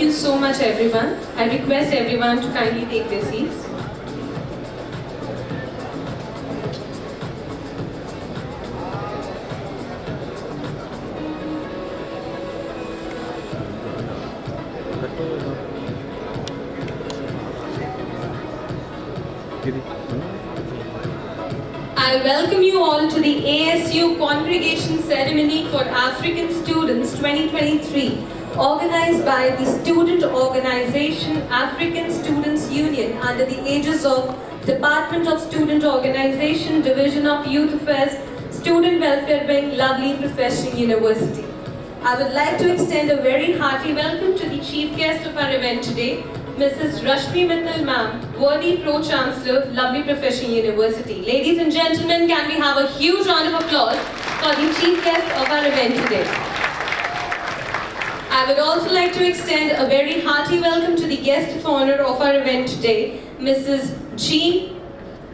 Thank you so much, everyone. I request everyone to kindly take their seats. I welcome you all to the ASU Congregation Ceremony for African Students 2023, organized by the student organization African Students Union under the aegis of Department of Student Organization, Division of Youth Affairs, Student Welfare Wing, lovely Professional University. I would like to extend a very hearty welcome to the chief guest of our event today, Mrs. Rashmi Mittal Ma'am, worthy Pro-Chancellor, lovely Professional University. Ladies and gentlemen, can we have a huge round of applause for the chief guest of our event today. I would also like to extend a very hearty welcome to the guest of honor of our event today, Mrs. Jean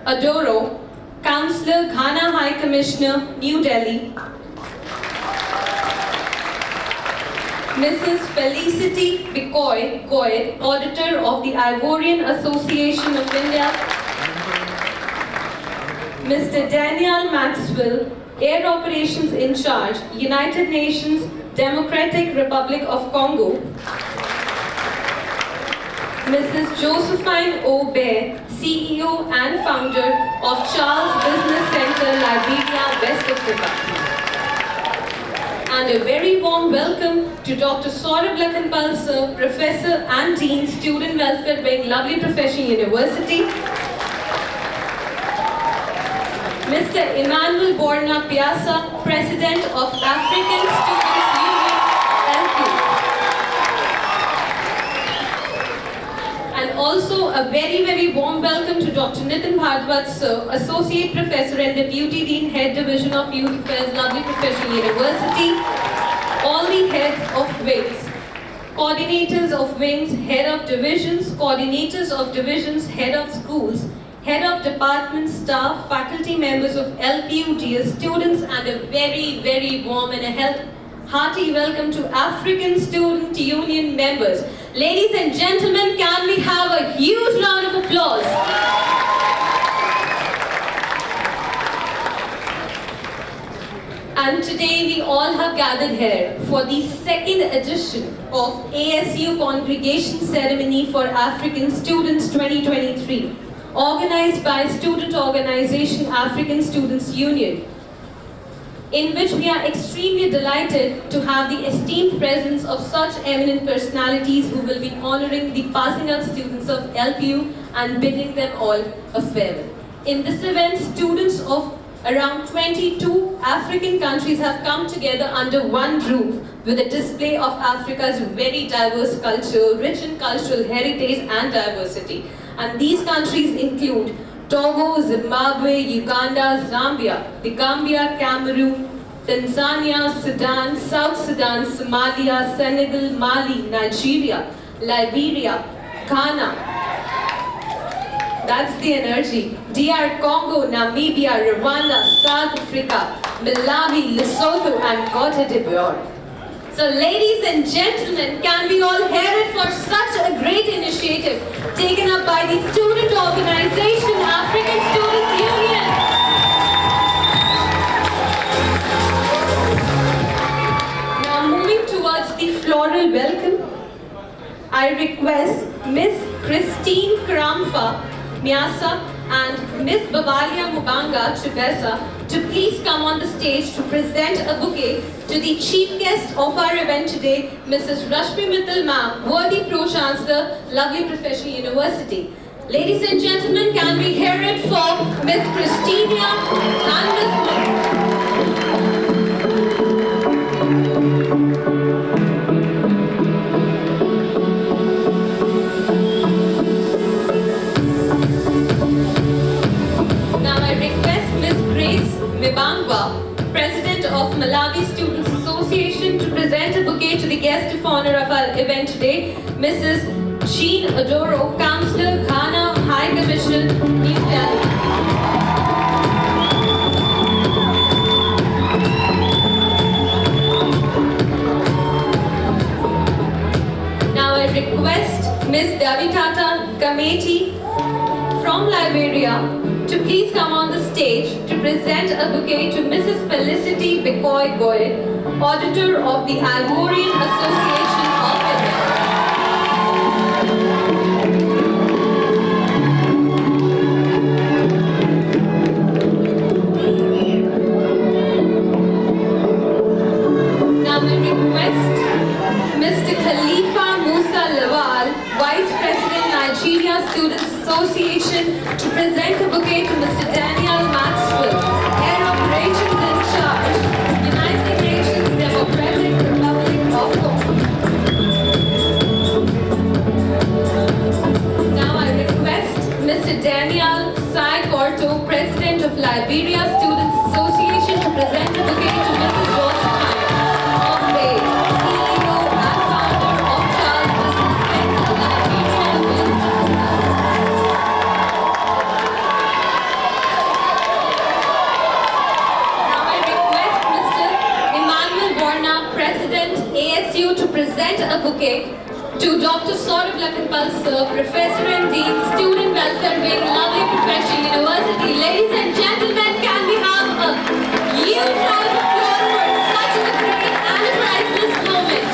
Adoro, Councillor, Ghana High Commissioner, New Delhi. Mrs. Felicity Bicoy Goyed, Auditor of the Ivorian Association of India. Mr. Daniel Maxwell, Air Operations in Charge, United Nations, Democratic Republic of Congo. Mrs. Josephine O'Bear, CEO and founder of Charles Business Center, Liberia, West Africa. And a very warm welcome to Dr. Saurabh Lakhanpal Sir, Professor and Dean, Student Welfare Wing, lovely Professional University. Mr. Emmanuel Borna Piazza, President of African Students Union, LPU. And also a very warm welcome to Dr. Nitin Bhardwaj Sir, Associate Professor and Deputy Dean, Head Division of Youth Affairs, lovely Professional University. All the heads of wings, coordinators of wings, head of divisions, coordinators of divisions, head of schools, head of department staff, faculty members of LPU, dear students, and a very warm and a hearty welcome to African Student Union members. Ladies and gentlemen, can we have a huge round of applause? And today we all have gathered here for the second edition of ASU Congregation Ceremony for African Students 2023, organized by student organization African Students Union, in which we are extremely delighted to have the esteemed presence of such eminent personalities who will be honoring the passing out students of LPU and bidding them all a farewell. In this event, students of around 22 African countries have come together under one roof with a display of Africa's very diverse culture, rich in cultural heritage and diversity. And these countries include Togo, Zimbabwe, Uganda, Zambia, the Gambia, Cameroon, Tanzania, Sudan, South Sudan, Somalia, Senegal, Mali, Nigeria, Liberia, Ghana. That's the energy. DR Congo, Namibia, Rwanda, South Africa, Malawi, Lesotho, and Cote d'Ivoire. So ladies and gentlemen, can we all hear it for such a great initiative taken up by the student organization African Students Union. Now moving towards the floral welcome, I request Miss Christine Kramfa Miasa and Miss Bavalia Mubanga Chibesa to please come on the stage to present a bouquet to the chief guest of our event today, Mrs. Rashmi Mittal Ma'am, worthy Pro-Chancellor, lovely Professional University. Ladies and gentlemen, can we hear it for Miss Christina and Miss Mibangwa, President of Malawi Students Association, to present a bouquet to the guest of honor of our event today, Mrs. Jean Adoro, Councillor, Ghana High Commission, New Delhi. Now I Ms. Davitata Kameti from Liberia to please come on the stage to present a bouquet to Mrs. Felicity Bikoy Goyed, Auditor of the Algorian Association of India. Now we request Mr. Khalifa Musa Lawal, Vice President, Nigeria Students Association, to present a bouquet to Mr. Daniel Maxwell, Head Operations in Charge, United Nations Democratic Republic of Congo. Now I request Mr. Daniel Sai Corto, President of Liberia Students Association, to present a bouquet to Mrs. Josephine of Bay, CEO and founder of Charles Business Center, Liberia. Now I request Mr. Emmanuel Borna, President, ASU, to present a bouquet to Dr. Saurabh Lakhanpal Sir, Professor and Dean, Student Welfare Wing, Lovely Professional University. Ladies and gentlemen, can we have a huge round of applause for such a great and a priceless moment?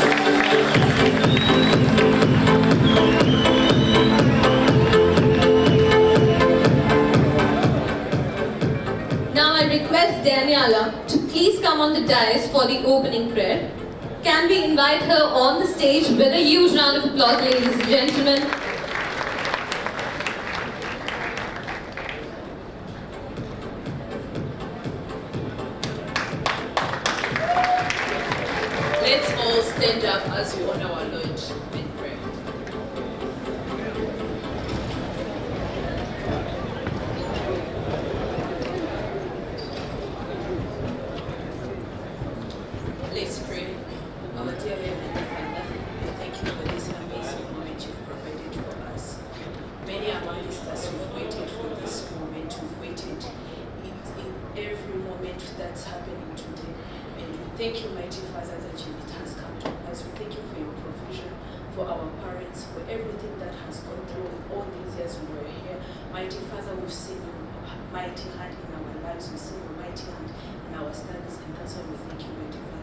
Now I request Daniela to please come on the dais for the opening prayer. Can we invite her on the stage with a huge round of applause, ladies and gentlemen? Let's all stand up as we honor our Lord in prayer. Let's pray. Our dear Heavenly Father, we thank you for this amazing moment you've provided for us. Many among us who've waited for this moment, who've waited in every moment that's happening today. And we thank you, mighty Father, that it has come to us. We thank you for your provision, for our parents, for everything that has gone through all these years we were here. Mighty Father, we've seen your mighty hand in our lives. We've seen your mighty hand in our studies, and that's why we thank you, mighty Father.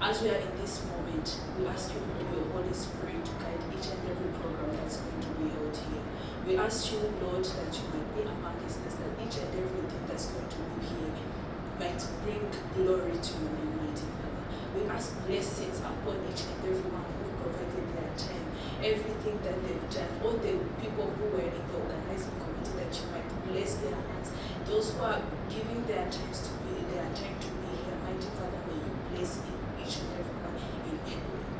As we are in this moment, we ask you, your Holy Spirit, to guide each and every program that's going to be held here. We ask you, Lord, that you might be among us, that each and everything that's going to be here might bring glory to your name, mighty Father. We ask blessings upon each and everyone who provided their time, everything that they've done, all the people who were in the organizing committee, that you might bless their hands. Those who are giving their time to be here, mighty Father, may you bless each and everyone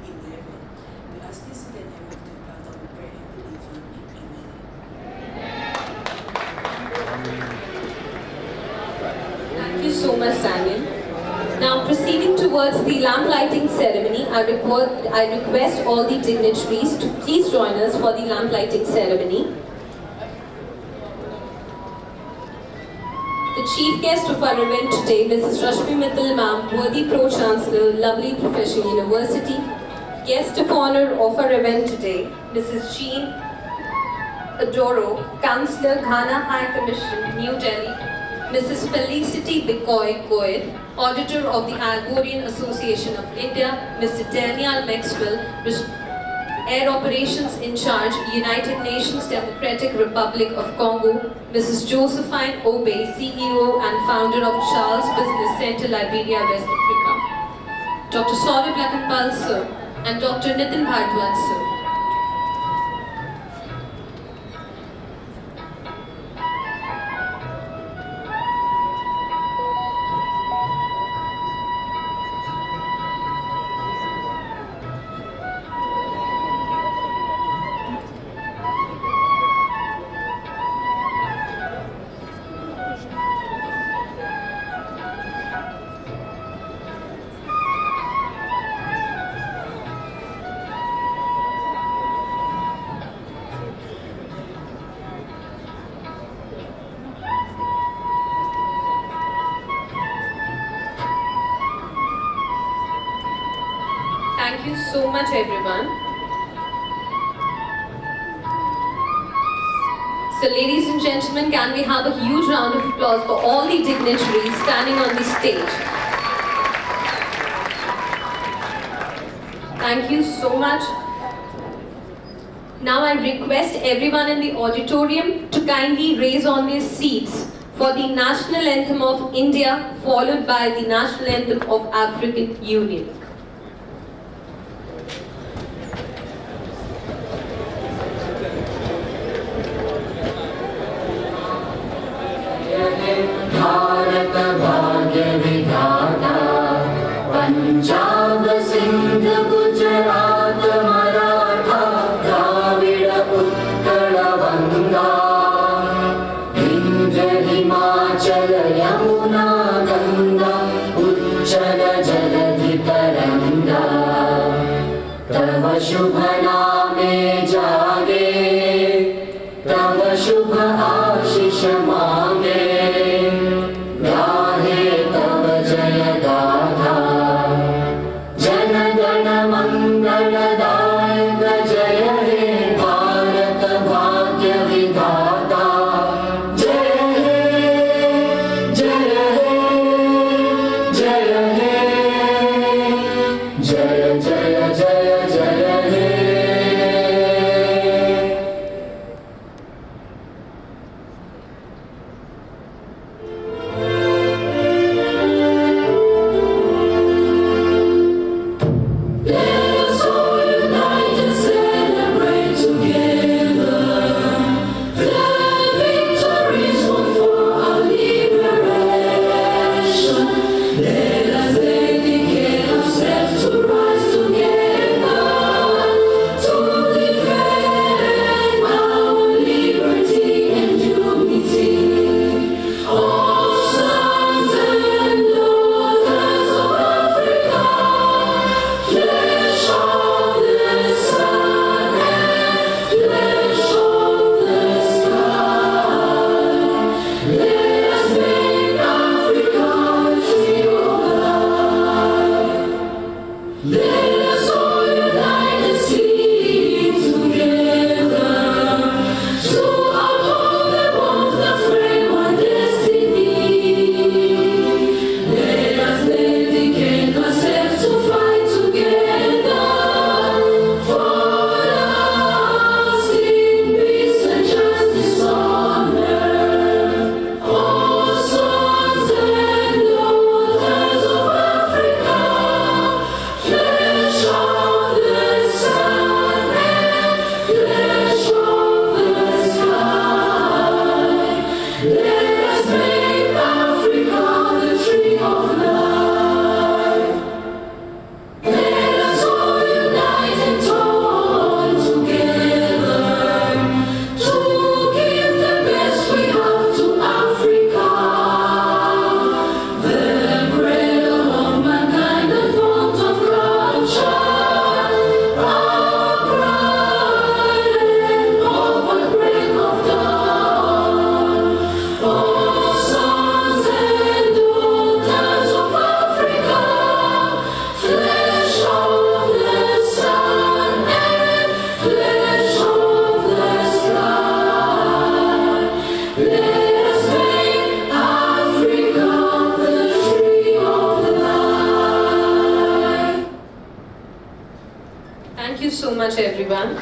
in heaven. We ask this in the name of the Father, we pray and believe in. Amen. Thank you so much, Daniel. Now proceeding towards the lamp lighting ceremony, I request all the dignitaries to please join us for the lamp lighting ceremony. The chief guest of our event today, Mrs. Rashmi Mittal Ma'am, worthy Pro-Chancellor, Lovely Professional University. Guest of honor of our event today, Mrs. Jean Adoro, Councillor, Ghana High Commission, New Delhi. Mrs. Felicity Bikoy Goyed, Auditor of the Algorian Association of India. Mr. Daniel Maxwell, Air Operations in Charge, United Nations Democratic Republic of Congo. Mrs. Josephine Obey, CEO and founder of Charles Business Center, Liberia, West Africa. Dr. Saurabh Lakhanpal Sir and Dr. Nitin Bhardwaj Sir. Thank you so much, everyone. So ladies and gentlemen, can we have a huge round of applause for all the dignitaries standing on the stage. Thank you so much. Now I request everyone in the auditorium to kindly raise on their seats for the national anthem of India, followed by the national anthem of African Union. Punjab Sindh Gujarat Maratha Dravid Utkal बंगा विंध्य हिमाचल यमुना गंगा उच्चल जलधि तरंगा तव शुभ नामे जागे तव शुभ आशीष मांगे गाहे तव जय गाथा मंगलदायक जय हे भारत भाग्य विधाता जय हे जय हे जय हे जय जय जय जय हे Thank you so much, everyone.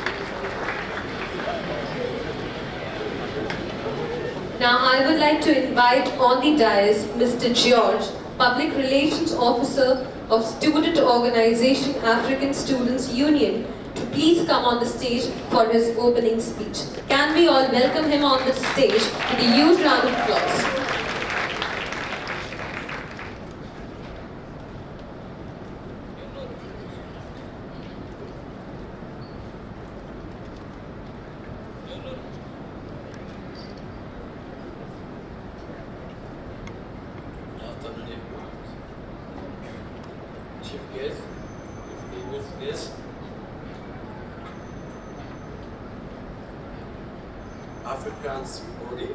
Now I would like to invite on the dais Mr. George, Public Relations Officer of Student Organization African Students Union, to please come on the stage for his opening speech. Can we all welcome him on the stage with a huge round of applause? Chief guest, distinguished guests, Africans body,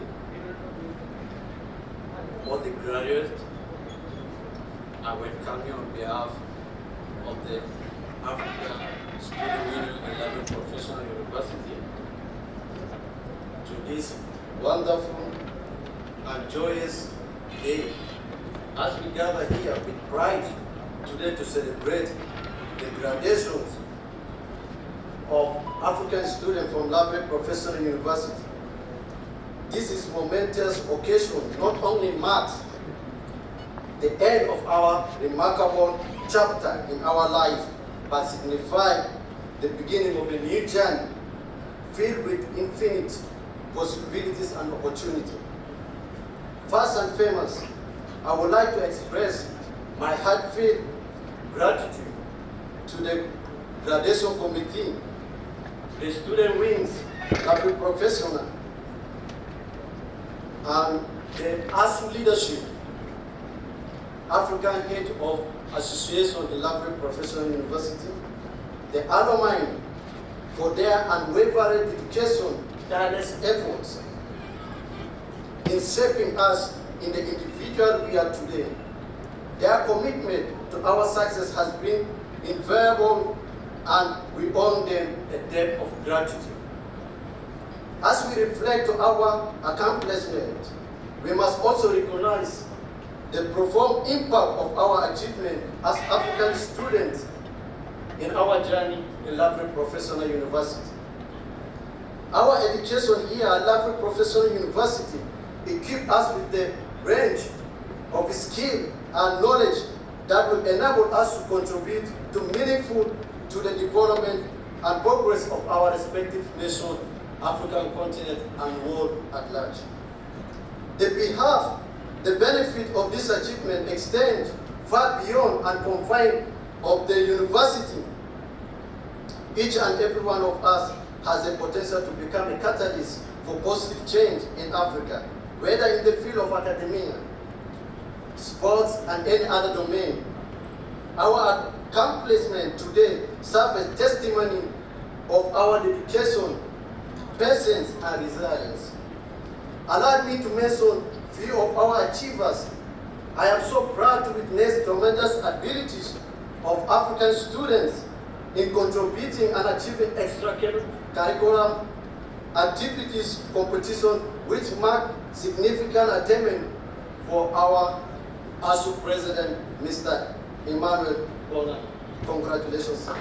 all the graduates, I welcome you on behalf of the African Student Union 11 Professional University to this wonderful and joyous day as we gather here with pride today to celebrate the graduations of African students from Laverick Professional University. This is momentous occasion not only marks the end of our remarkable chapter in our life, but signifies the beginning of a new journey filled with infinite possibilities and opportunity. First and foremost, I would like to express my heartfelt gratitude to the graduation committee, the student wings, Laverick Professional, and the ASU leadership, African head of association in Laverick Professional University, the alumni for their unwavering dedication, tireless efforts in shaping us in the individual we are today. Their commitment to our success has been invariable, and we owe them a debt of gratitude. As we reflect on our accomplishment, we must also recognize the profound impact of our achievement as African students in our journey in Laverick Professional University. Our education here at Laverick Professional University equips us with the range of skill and knowledge that will enable us to contribute to meaningful to the development and progress of our respective nations, African continent, and world at large. The benefit of this achievement extends far beyond and confines of the university. Each and every one of us has the potential to become a catalyst for positive change in Africa, whether in the field of academia, sports, and any other domain. Our accomplishment today serves as testimony of our dedication, patience, and resilience. Allow me to mention few of our achievers. I am so proud to witness tremendous abilities of African students in contributing and achieving extracurricular activities competition, which mark significant attainment for our ASU President, Mr. Emmanuel Bona. Congratulations, sir.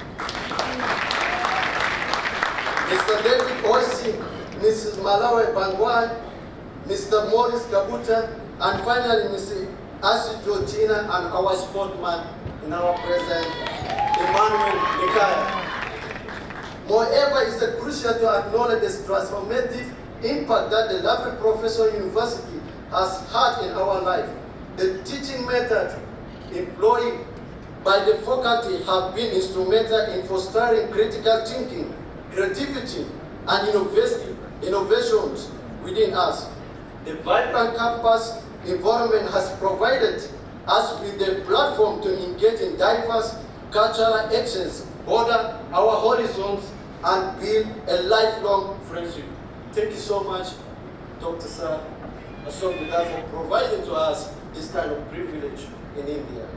Mr. David Osi, Mrs. Malawi Bangwai, Mr. Morris Kabuta, and finally Mrs. Asi Georgina and our sportsman in our president, Emmanuel Nikaya. Moreover, it's crucial to acknowledge the transformative impact that the Laverick Professional University has had in our life. The teaching method employed by the faculty have been instrumental in fostering critical thinking, creativity, and innovations within us. The vibrant campus environment has provided us with the platform to engage in diverse cultural actions, broaden our horizons, and build a lifelong friendship. Thank you so much, Dr. Sir Asomida, for providing to us this kind of privilege in India.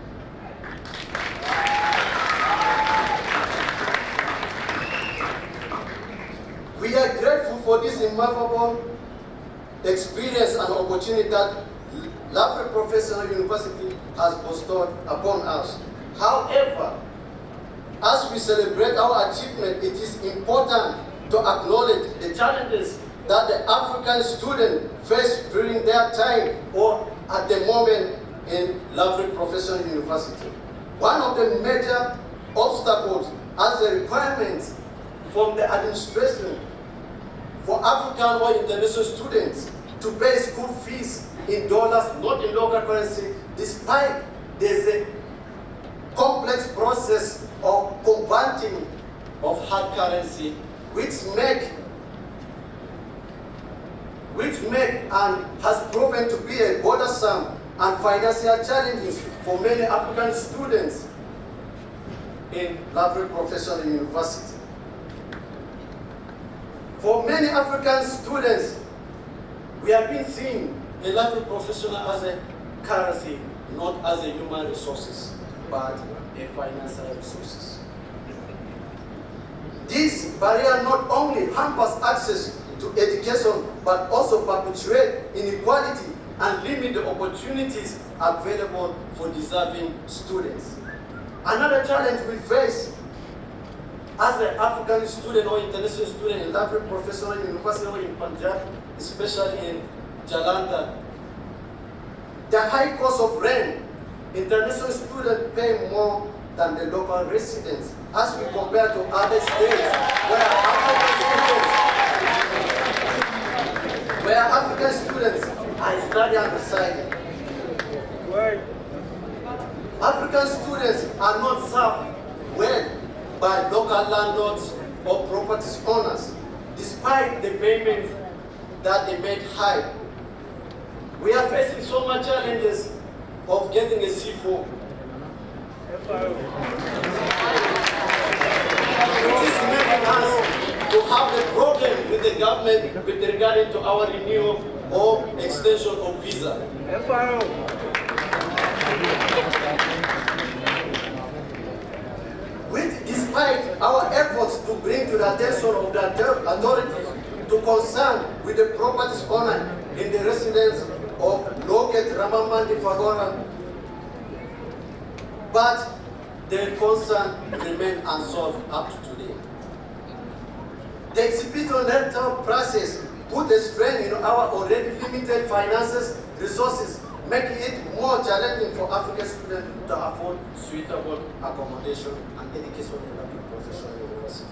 We are grateful for this remarkable experience and opportunity that Laverick Professional University has bestowed upon us. However, as we celebrate our achievement, it is important to acknowledge the challenges that the African students face during their time or at the moment in Laverick Professional University. One of the major obstacles as the requirements from the administration for African or international students to pay school fees in dollars, not in local currency, despite there's a complex process of converting of hard currency, which make and has proven to be a bothersome and financial challenges for many African students in Laverick Professional University. For many African students, we have been seeing the Laverick Professional as a currency, not as a human resources, but a financial resources. This barrier not only hampers access to education, but also perpetuate inequality and limit the opportunities available for deserving students. Another challenge we face as an African student or international student in Lafayette Professional University or in Punjab, especially in Jalandhar, the high cost of rent. International students pay more than the local residents as we compare to other states where African students are studying and residing. African students are not served well by local landlords or property owners, despite the payments that they made high. We are facing so much challenges of getting a C4. It is making us to have a problem with the government with regard to our renewal or extension of visa. Despite our efforts to bring to the attention of the authorities to concern with the property owner in the residence of Loket Ramamandi Fagora, but their concern remain unsolved up to today. The exhibition rental process put a strain in our already limited finances, resources, making it more challenging for African students to afford suitable accommodation and education in the professional university.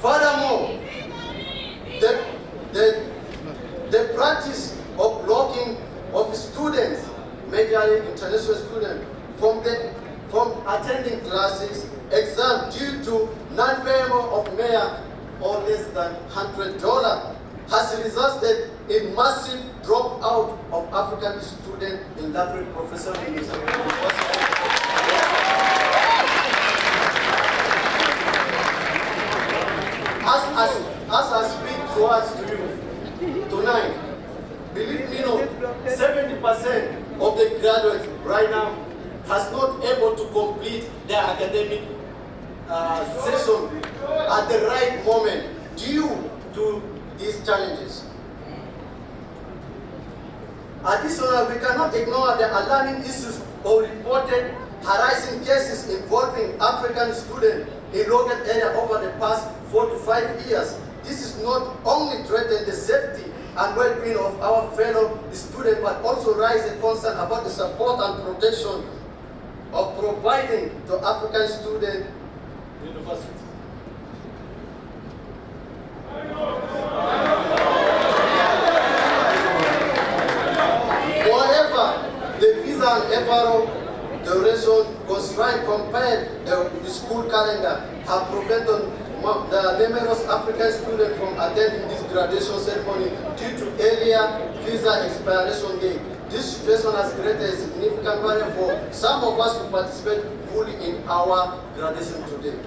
Furthermore, the practice of blocking of students, majorly international students, from attending classes, exams due to non-payment of mere or less than $100 has resulted in massive dropout of African students in Lafayette Professional University. As I speak towards to you tonight, believe me, 70% of the graduates right now has not able to complete their academic session at the right moment due to these challenges. Additionally, we cannot ignore the alarming issues of reported harassing cases involving African students in local area over the past 4 to 5 years. This is not only threaten the safety and well-being of our fellow students, but also raise a concern about the support and protection of providing to African student universities. Moreover, the visa and FRO duration constraint compared the school calendar have prevented the numerous African students from attending this graduation ceremony due to earlier visa expiration date. This situation has created a significant barrier for some of us to participate fully in our graduation today.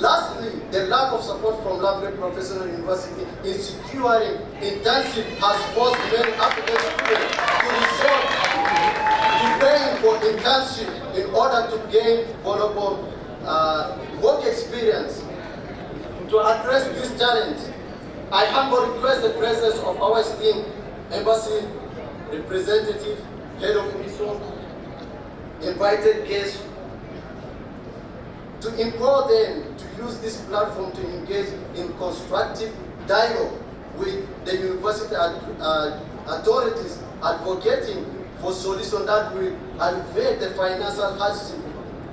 Lastly, the lack of support from Lafayette Professional University in securing internship has forced many African students to resort to paying for internship in order to gain valuable work experience. To address this challenge, I humbly request the presence of our esteemed embassy representative, head of mission, invited guests, to implore them to use this platform to engage in constructive dialogue with the university authorities, advocating for solutions that will alleviate the financial hardship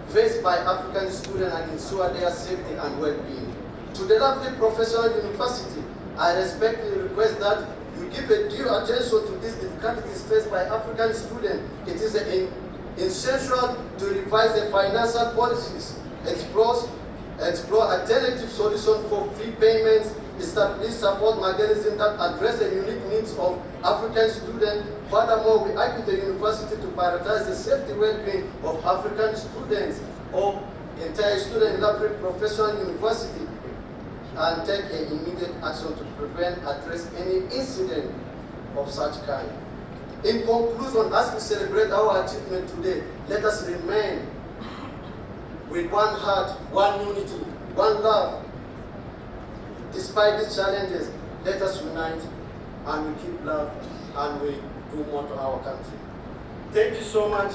faced by African students and ensure their safety and well-being. To the Lafayette Professional University, I respectfully request that you give a due attention to these difficulties faced by African students. It is essential to revise the financial policies, explore alternative solutions for fee payments, establish support mechanisms that address the unique needs of African students. Furthermore, we urge the university to prioritize the safety well-being of African students or entire student in Lafayette Professional University and take an immediate action to prevent, address any incident of such kind. In conclusion, as we celebrate our achievement today, let us remain with one heart, one unity, one love, Despite these challenges, let us unite and we keep love and we do more to our country. Thank you so much.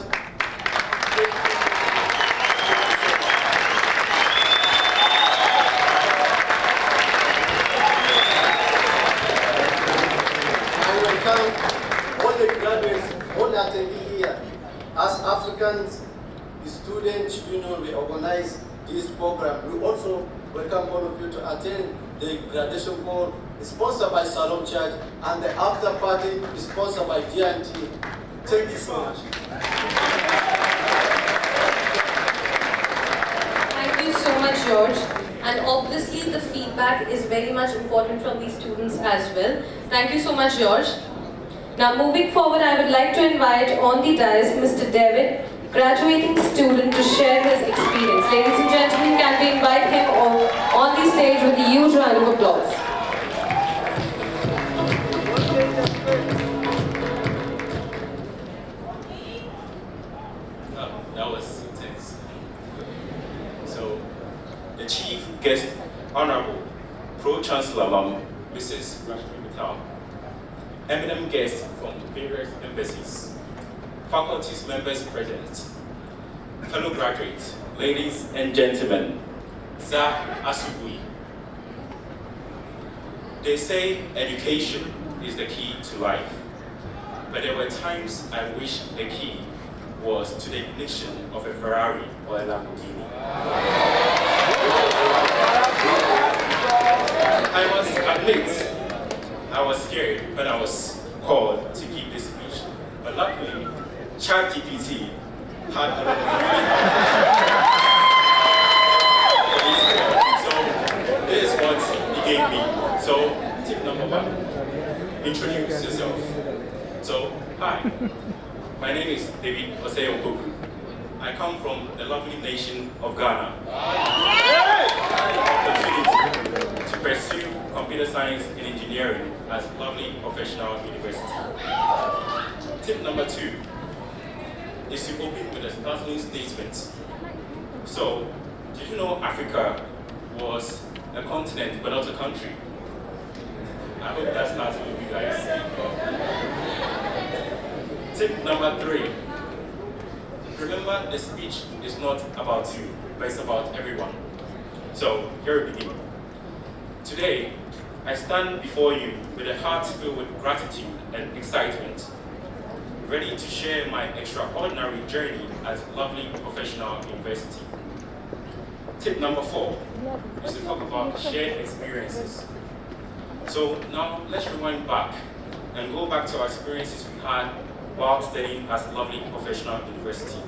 I welcome all the graduates, all the attendees here. As Africans, the Student Union, we organize this program. We also welcome all of you to attend the graduation ball sponsored by Salom Church, and the after party is sponsored by GNT. Thank you so much. Thank you so much, George. And obviously, the feedback is very much important from these students as well. Thank you so much, George. Now, moving forward, I would like to invite on the dais Mr. David, graduating student, to share his experience. Ladies and gentlemen, can we invite him on the stage with a huge round of applause. That was intense. So, the Chief Guest Honorable Pro-Chancellor alum, Mrs. Rashmi Mittal, eminent guests from various embassies, faculties members present, fellow graduates, ladies and gentlemen, Za Asubui. They say education is the key to life, but there were times I wish the key was to the ignition of a Ferrari or a Lamborghini. I must admit, I was scared when I was called to give this speech, but luckily, ChatGPT had a lot of so this is what he gave me. So tip number one, introduce yourself. So, hi, my name is David Oseyokoku. I come from the lovely nation of Ghana. I had the opportunity to pursue computer science and engineering at lovely professional university. Tip number two is to open with a startling statement. So, did you know Africa was a continent but not a country? I hope that starts with you guys. Tip number three. Remember, the speech is not about you, but it's about everyone. So, here we begin. Today, I stand before you with a heart filled with gratitude and excitement, ready to share my extraordinary journey at lovely professional university. Tip number four is to talk about shared experiences. So now let's rewind back and go back to our experiences we had while studying at lovely professional university.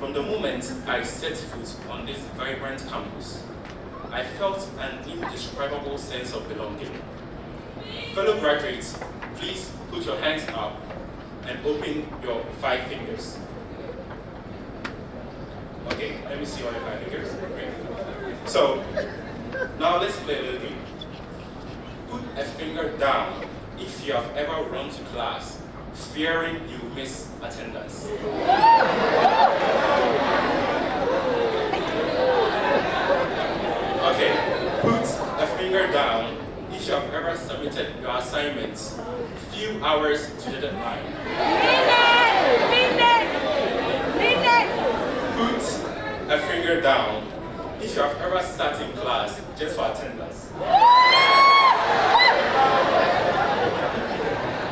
From the moment I set foot on this vibrant campus, I felt an indescribable sense of belonging. Fellow graduates, please put your hands up and open your 5 fingers. Okay, let me see all your 5 fingers. Great. So, now let's play a little game. Put a finger down if you have ever run to class fearing you miss attendance. Okay, put a finger down if you have ever submitted your assignments few hours to the deadline. Put a finger down if you have ever sat in class just for attendance.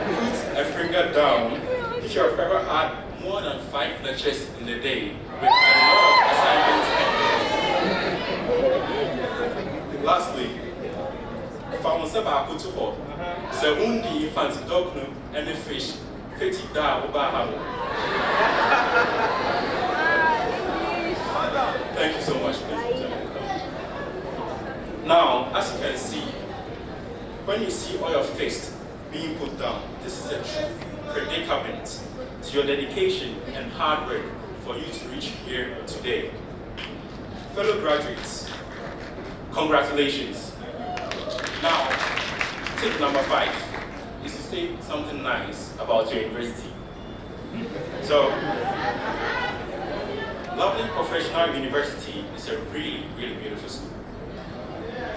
Put a finger down if you have ever had more than 5 lectures in a day with a lot of assignments. Lastly, found Sabako to hold. So undi infant dog and the fish, fetty da ubahamo. Thank you so much. Now, as you can see, when you see all your fists being put down, this is a true predicament to your dedication and hard work for you to reach here today. Fellow graduates, congratulations. Now, tip number 5 is to say something nice about your university. So, lovely professional university is a really, really beautiful school.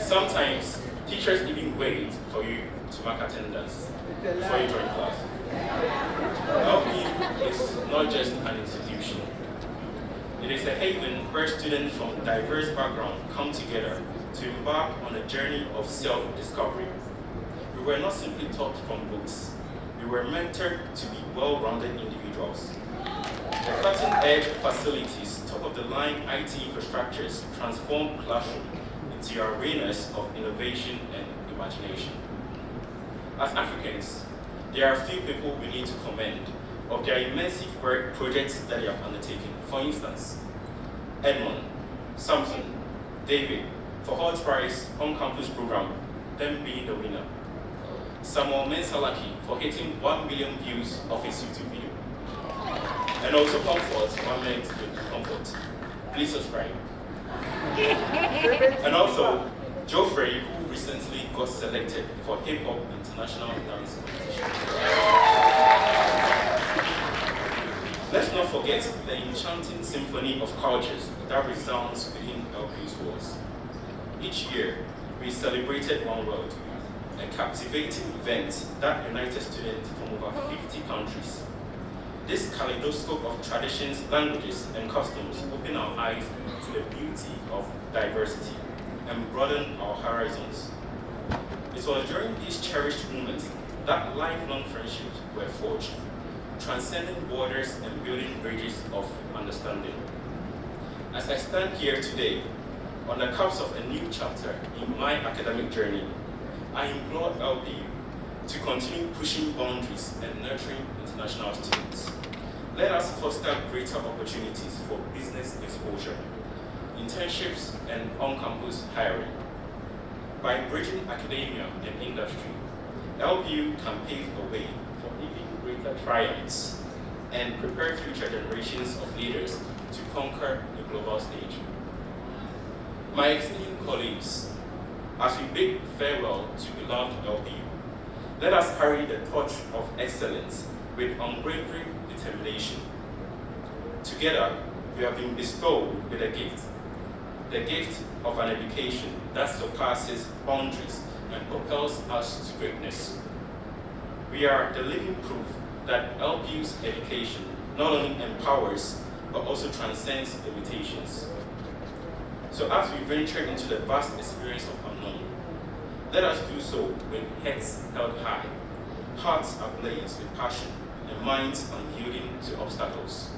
Sometimes teachers even wait for you to mark attendance before you join class. LPU is not just an institution. It is a haven where students from diverse backgrounds come together to embark on a journey of self-discovery. We were not simply taught from books. We were mentored to be well-rounded individuals. The cutting-edge facilities, top-of-the-line IT infrastructures transform classroom into arenas of innovation and imagination. As Africans, there are few people we need to commend of their immersive work projects that they have undertaken. For instance, Edmond, Samson, David, for Hot Price on-campus program, them being the winner. Samuel Mensalaki for hitting 1 million views of his YouTube video. And also Comfort, 1 minute with Comfort. Please subscribe. And also, Geoffrey, who recently got selected for Hip Hop International Dance Competition. Let's not forget the enchanting symphony of cultures that resounds within LPU's walls. Each year, we celebrated One World, a captivating event that united students from over 50 countries. This kaleidoscope of traditions, languages, and customs opened our eyes to the beauty of diversity and broadened our horizons. It was during these cherished moments that lifelong friendships were forged, transcending borders and building bridges of understanding. As I stand here today, on the cusp of a new chapter in my academic journey, I implore LPU to continue pushing boundaries and nurturing international students. Let us foster greater opportunities for business exposure, internships, and on-campus hiring. By bridging academia and industry, LPU can pave the way for even greater triumphs and prepare future generations of leaders to conquer the global stage. My esteemed colleagues, as we bid farewell to beloved LPU, let us carry the torch of excellence with unwavering determination. Together, we have been bestowed with a gift, the gift of an education that surpasses boundaries and propels us to greatness. We are the living proof that LPU's education not only empowers, but also transcends limitations. So as we venture into the vast experience of unknown, let us do so with heads held high, hearts ablaze with passion, and minds unyielding to obstacles.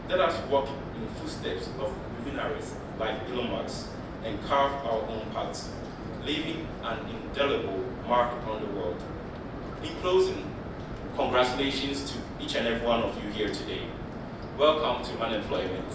Let us walk in the footsteps of luminaries like Elon Musk and carve our own paths, leaving an indelible mark on the world. In closing, congratulations to each and every one of you here today. Welcome to unemployment.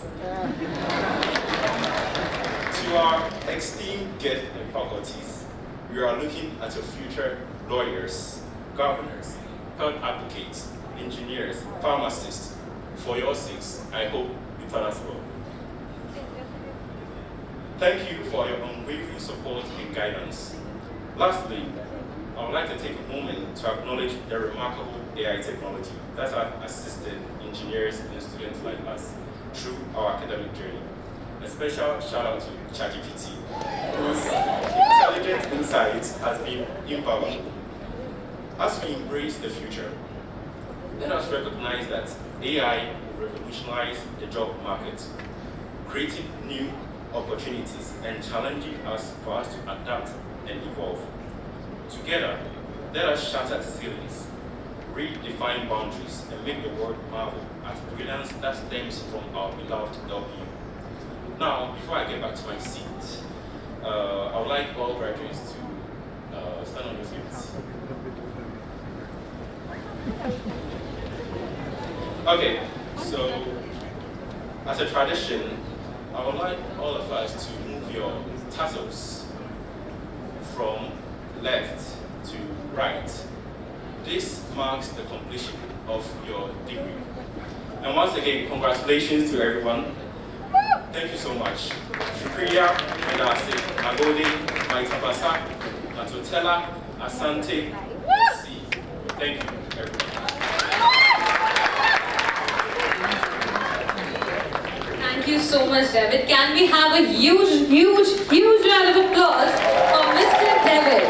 To our esteemed guests and faculties, we are looking at your future lawyers, governors, health advocates, engineers, pharmacists. For your sakes, I hope you turn us well. Thank you for your unwavering support and guidance. Lastly, I would like to take a moment to acknowledge the remarkable AI technology that has assisted engineers and students like us through our academic journey. A special shout out to ChatGPT, whose intelligent insights has been invaluable. As we embrace the future, let us recognize that AI will revolutionize the job market, creating new opportunities and challenging us for us to adapt and evolve. Together, let us shatter ceilings, redefine boundaries, and make the world marvel at brilliance that stems from our beloved LPU. Now, before I get back to my seat, I would like all graduates to stand on your feet. Okay, so as a tradition, I would like all of us to move your tassels from left to right. This marks the completion of your degree. And once again, congratulations to everyone. Thank you so much. Shukriya, Medase, Agode, Maitabasa, Matotela, Asante, Merci. Thank you, everyone. Thank you so much, David. Can we have a huge round of applause for Mr. David?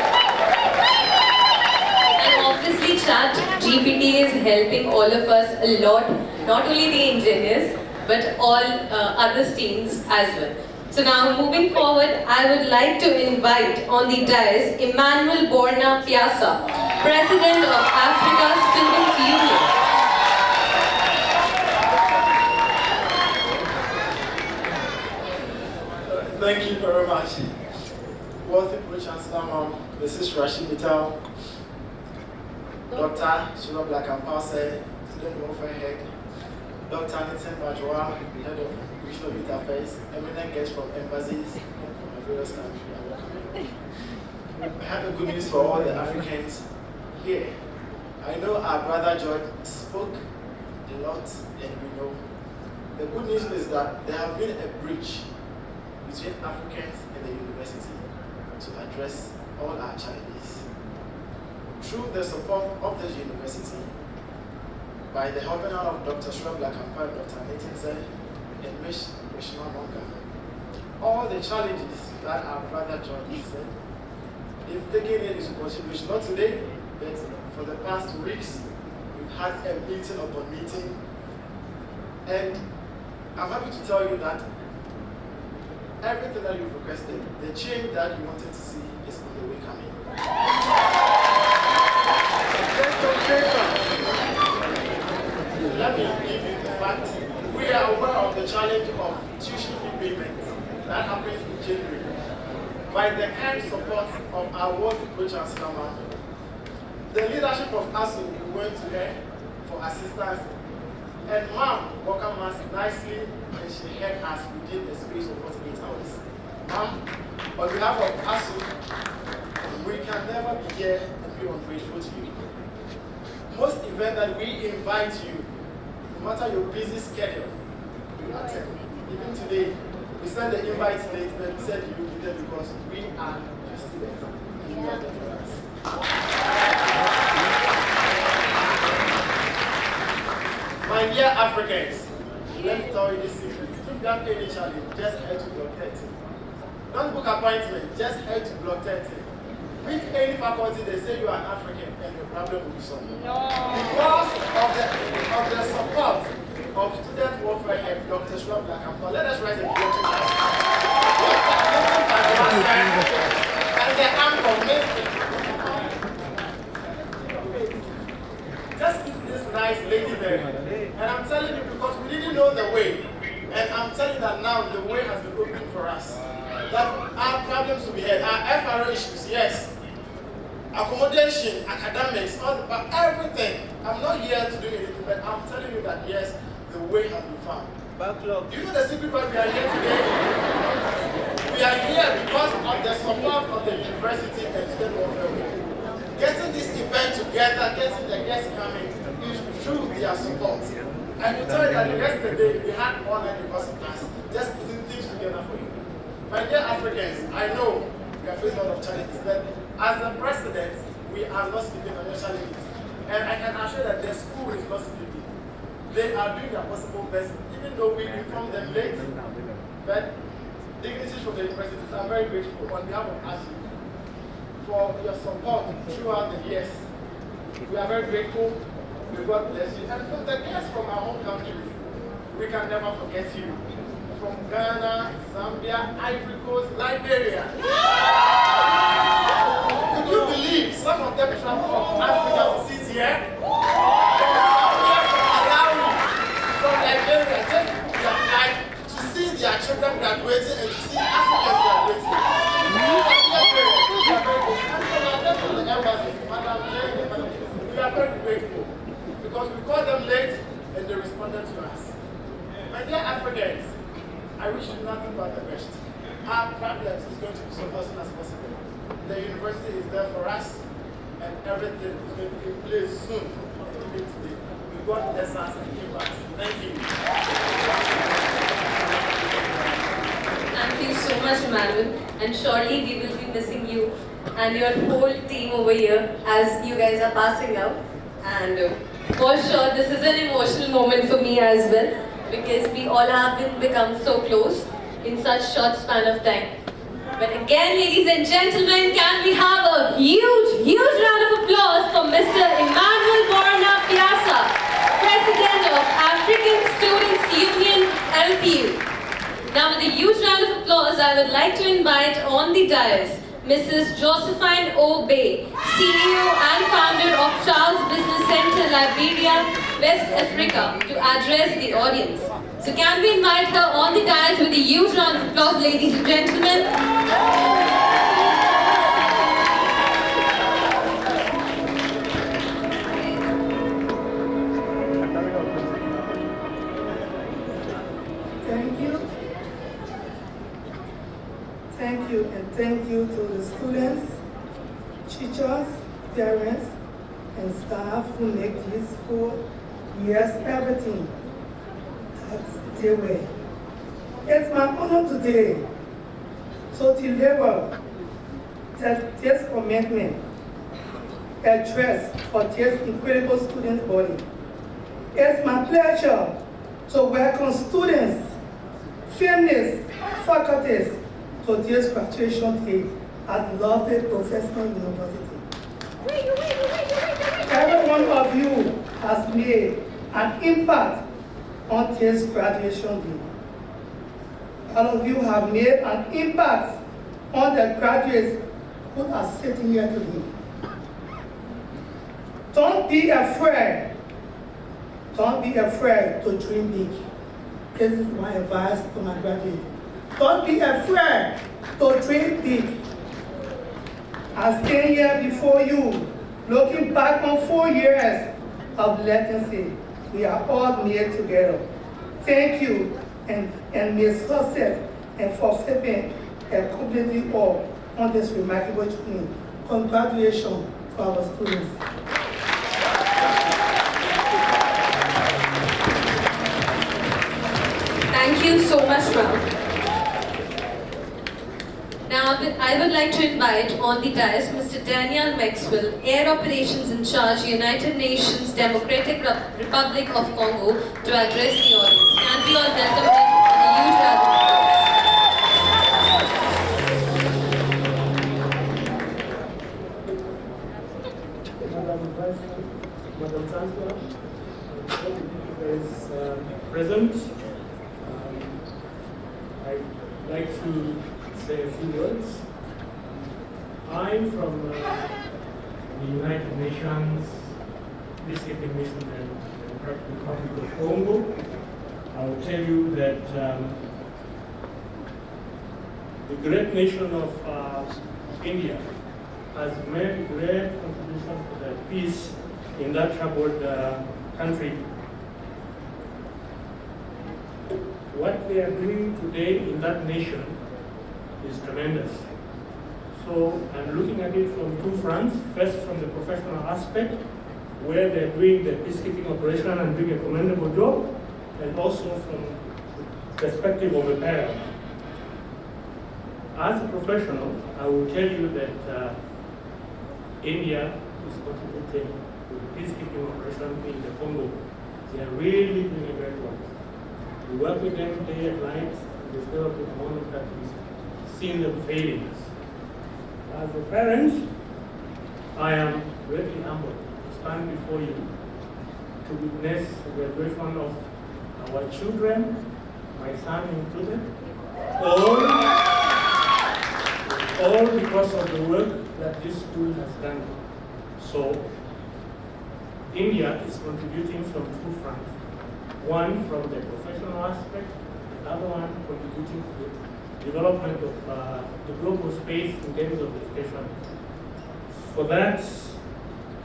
And obviously, Chat GPT is helping all of us a lot, not only the engineers, but all other teams as well. So now, moving forward, I would like to invite on the dais Emmanuel Borna Piazza, President of Africa Students Union. Thank you very much. Wealthy Pro-Chancellor Ma'am, Mrs. Rashid Mittal, Dr. Shula Black and Parse, Student Welfare Head, Dr. Nitin Bajwa, Head of Regional Youth Affairs, eminent guests from embassies from various countries are welcome. I have a good news for all the Africans here. I know our brother George spoke a lot, and we know. The good news is that there have been a bridge between Africans and the university to address all our challenges. Through the support of the university, by the helping out of Dr. Shura Black and Dr. Nathan Zay, and Mishma Monga, all the challenges that our brother John said, they've taken it into consideration, not today, but for the past weeks. We've had a meeting upon meeting, and I'm happy to tell you that everything that you've requested, the change that you wanted to see is on the way coming. Let me give you the fact. We are aware of the challenge of tuition fee payment that happens in January. By the kind support of our world Pro-Chancellor Ma'am, the leadership of ASU went to her for assistance, and Ma'am welcomed us nicely, and she helped us within the space of 48 hours. Ma'am, on behalf of ASU, we can never be here and be ungrateful to you. Most events that we invite you, no matter your busy schedule, you attend. Even today, we sent the invites late, but we said you will be there because we are your students. And you are there for us. My dear Africans, let me tell you this secret. If you have any challenge, just head to Block 30. Don't book appointment, just head to Block 30. With any faculty, they say you are an African and the problem will be solved. No. Because of the support of Student Welfare Head, Dr. Shura Black and Paul, let us rise and go to that. And the anchor, just keep this nice lady there. And I'm telling you because we didn't know the way. And I'm telling you that now the way has been opened for us. That our problems will be had. Our FRO issues, yes. Accommodation, academics, but everything. I'm not here to do anything, but I'm telling you that yes, the way has been found. Backlog. Do you know the secret why we are here today? We are here because of the support of the university and Student Welfare. Getting this event together, getting the guests coming, is through their support. I can tell you that yesterday we had honor because of us, just putting things together for you. My dear Africans, I know we are facing a lot of challenges, but as the president, we are not sleeping on your challenges. And I can assure that the school is not sleeping. They are doing their possible best, even though we informed them late. But dignitaries from the universities are very grateful on behalf of ASU for your support throughout the years. We are very grateful. May God bless you. And from the guests from our home countries, we can never forget you. From Ghana, Zambia, Ivory Coast, Liberia. Could you believe some of them travel from Africa to sit here? From Liberia, just like to see their children graduating and to see Africans graduating. We are very grateful because we called them late and they responded to us. My dear Africans, I wish you nothing but the best. Our problems is going to be solved as soon as possible. The university is there for us, and everything is going to be in place soon. Even today. We got bless us and give us. Thank you. Thank you so much, Emmanuel. And surely we will be missing you and your whole team over here as you guys are passing out. And for sure, this is an emotional moment for me as well. because we all have become so close in such short span of time. But again, ladies and gentlemen, can we have a huge, huge round of applause for Mr. Emmanuel Borna Piazza, President of African Students Union, LPU. Now with a huge round of applause, I would like to invite on the dais Mrs. Josephine O. Bay, CEO and founder of Charles Business Center, Liberia, West Africa, to address the audience. So can we invite her on the dais with a huge round of applause, ladies and gentlemen? Thank you. Thank you, and thank you to the students, teachers, parents, and staff who make these 4 years everything that they were. It's my honor today to deliver this commitment address for this incredible student body. It's my pleasure to welcome students, families, faculties to this graduation day at lovely professional university. Every one of you has made an impact on this graduation day. All of you have made an impact on the graduates who are sitting here today. Don't be afraid. Don't be afraid to dream big. This is my advice to my graduates. Don't be afraid to dream big. I stand here before you, looking back on 4 years of legacy. We are all made together. Thank you, and may success and fulfillment completely all on this remarkable journey. Congratulations to our students. Thank you so much, ma'am. Now, I would like to invite on the dais Mr. Daniel Maxwell, Air Operations in Charge, United Nations Democratic Republic of Congo, to address the audience. Can we all welcome him with a huge round of Madam Chancellor, is present. I'd like to say a few words. I'm from the United Nations Peacekeeping Mission and the Republic of Congo. I will tell you that the great nation of India has made great contribution to the peace in that troubled country. What they are doing today in that nation is tremendous. So I'm looking at it from 2 fronts. First, from the professional aspect, where they're doing the peacekeeping operation and doing a commendable job, and also from the perspective of a parent. As a professional, I will tell you that India is contributing to the peacekeeping operation in the Congo. They are really doing a great work. We work with them day and night, and they develop with one of that we've seen them failing. As a parent, I am really humbled to stand before you to witness the graduation of our children, my son included, all because of the work that this school has done. So, India is contributing from 2 fronts. One from the professional aspect, the other one contributing to the development of the global space in terms of education. For that,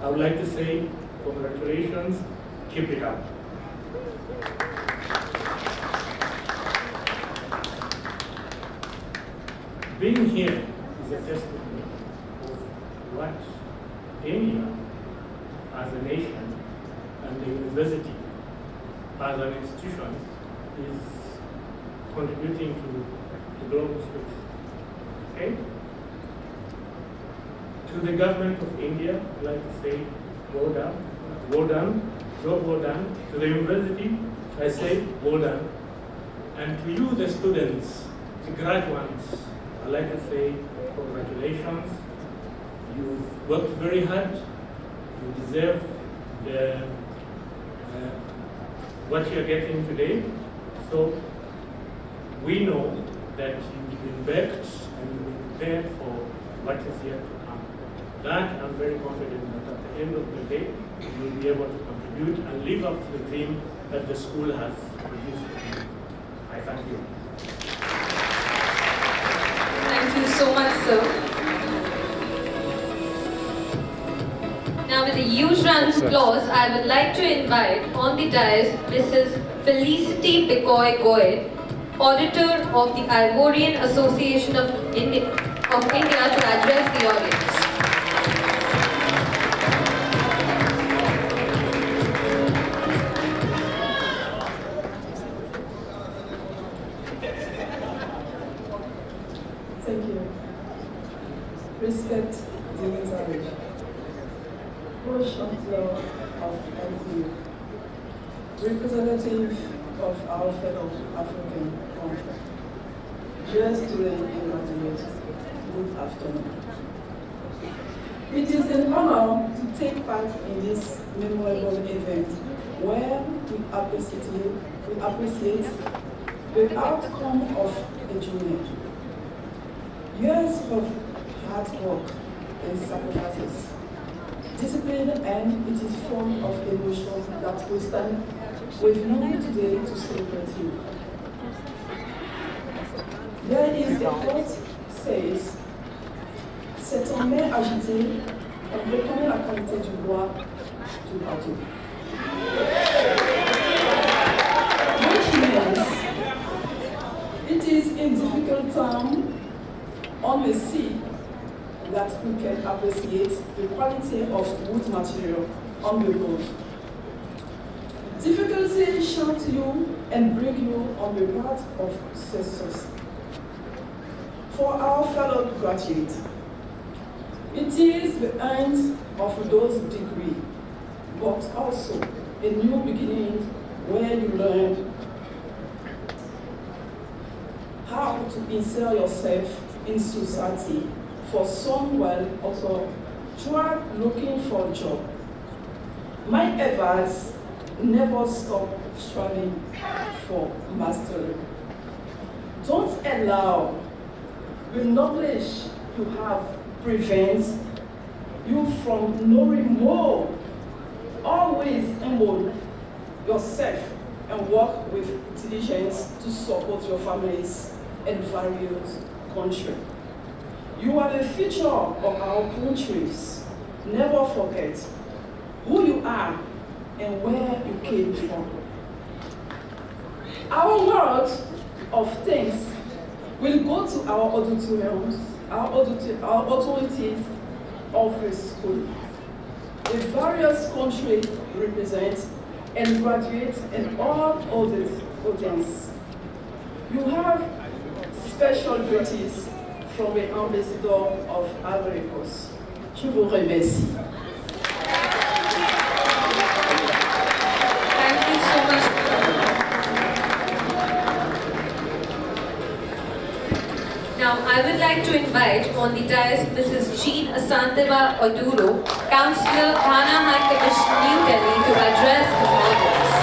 I would like to say congratulations, keep it up. Being here is a testimony of what India as a nation and the university as an institution is contributing to the global space. Okay? To the government of India, I'd like to say, well done, job well done. To the university, I say well done. And to you, the students, the graduates, I'd like to say congratulations. You've worked very hard. You deserve what you're getting today. So we know that you've been backed and you've been prepared for what is yet to come. That I'm very confident that at the end of the day, you'll be able to contribute and live up to the dream that the school has produced for you. I thank you. Thank you so much, sir. Now, with a huge round of applause, I would like to invite on the dais Mrs. Felicity Picoy Goyed, Auditor of the Ivorian Association of India to address the audience. Thank you. Respect dignitary. Chancellor of LPU. Representative of our fellow African country. Dear students and graduates, good afternoon. It is an honor to take part in this memorable event where we appreciate the outcome of a journey. Years of hard work and sacrifices, discipline, and it is form of emotions that we stand with you today to celebrate you. There is a quote says, c'est un main agité, on reconnaît la qualité du bois du bateau. Which means, it is in difficult times on the sea that we can appreciate the quality of wood material on the road. Difficulty shout you and bring you on the path of success. For our fellow graduates, it is the end of those degrees, but also a new beginning where you learn how to insert yourself in society. For some while also try looking for a job. My advice, never stop striving for mastery. Don't allow the knowledge you have prevents you from knowing more. Always enroll yourself and work with diligence to support your families and various countries. You are the future of our countries. Never forget who you are and where you came from. Our world of things will go to our auditoriums, our authorities of the school. The various countries represent and graduate and all other audience. You have special duties from the ambassador of Ivory Coast. Je vous remercie. Thank you so much. Now, I would like to invite on the dais Mrs. Jean Asanteva Oduro, Councillor, Ghana High Commission, New Delhi, to address the audience.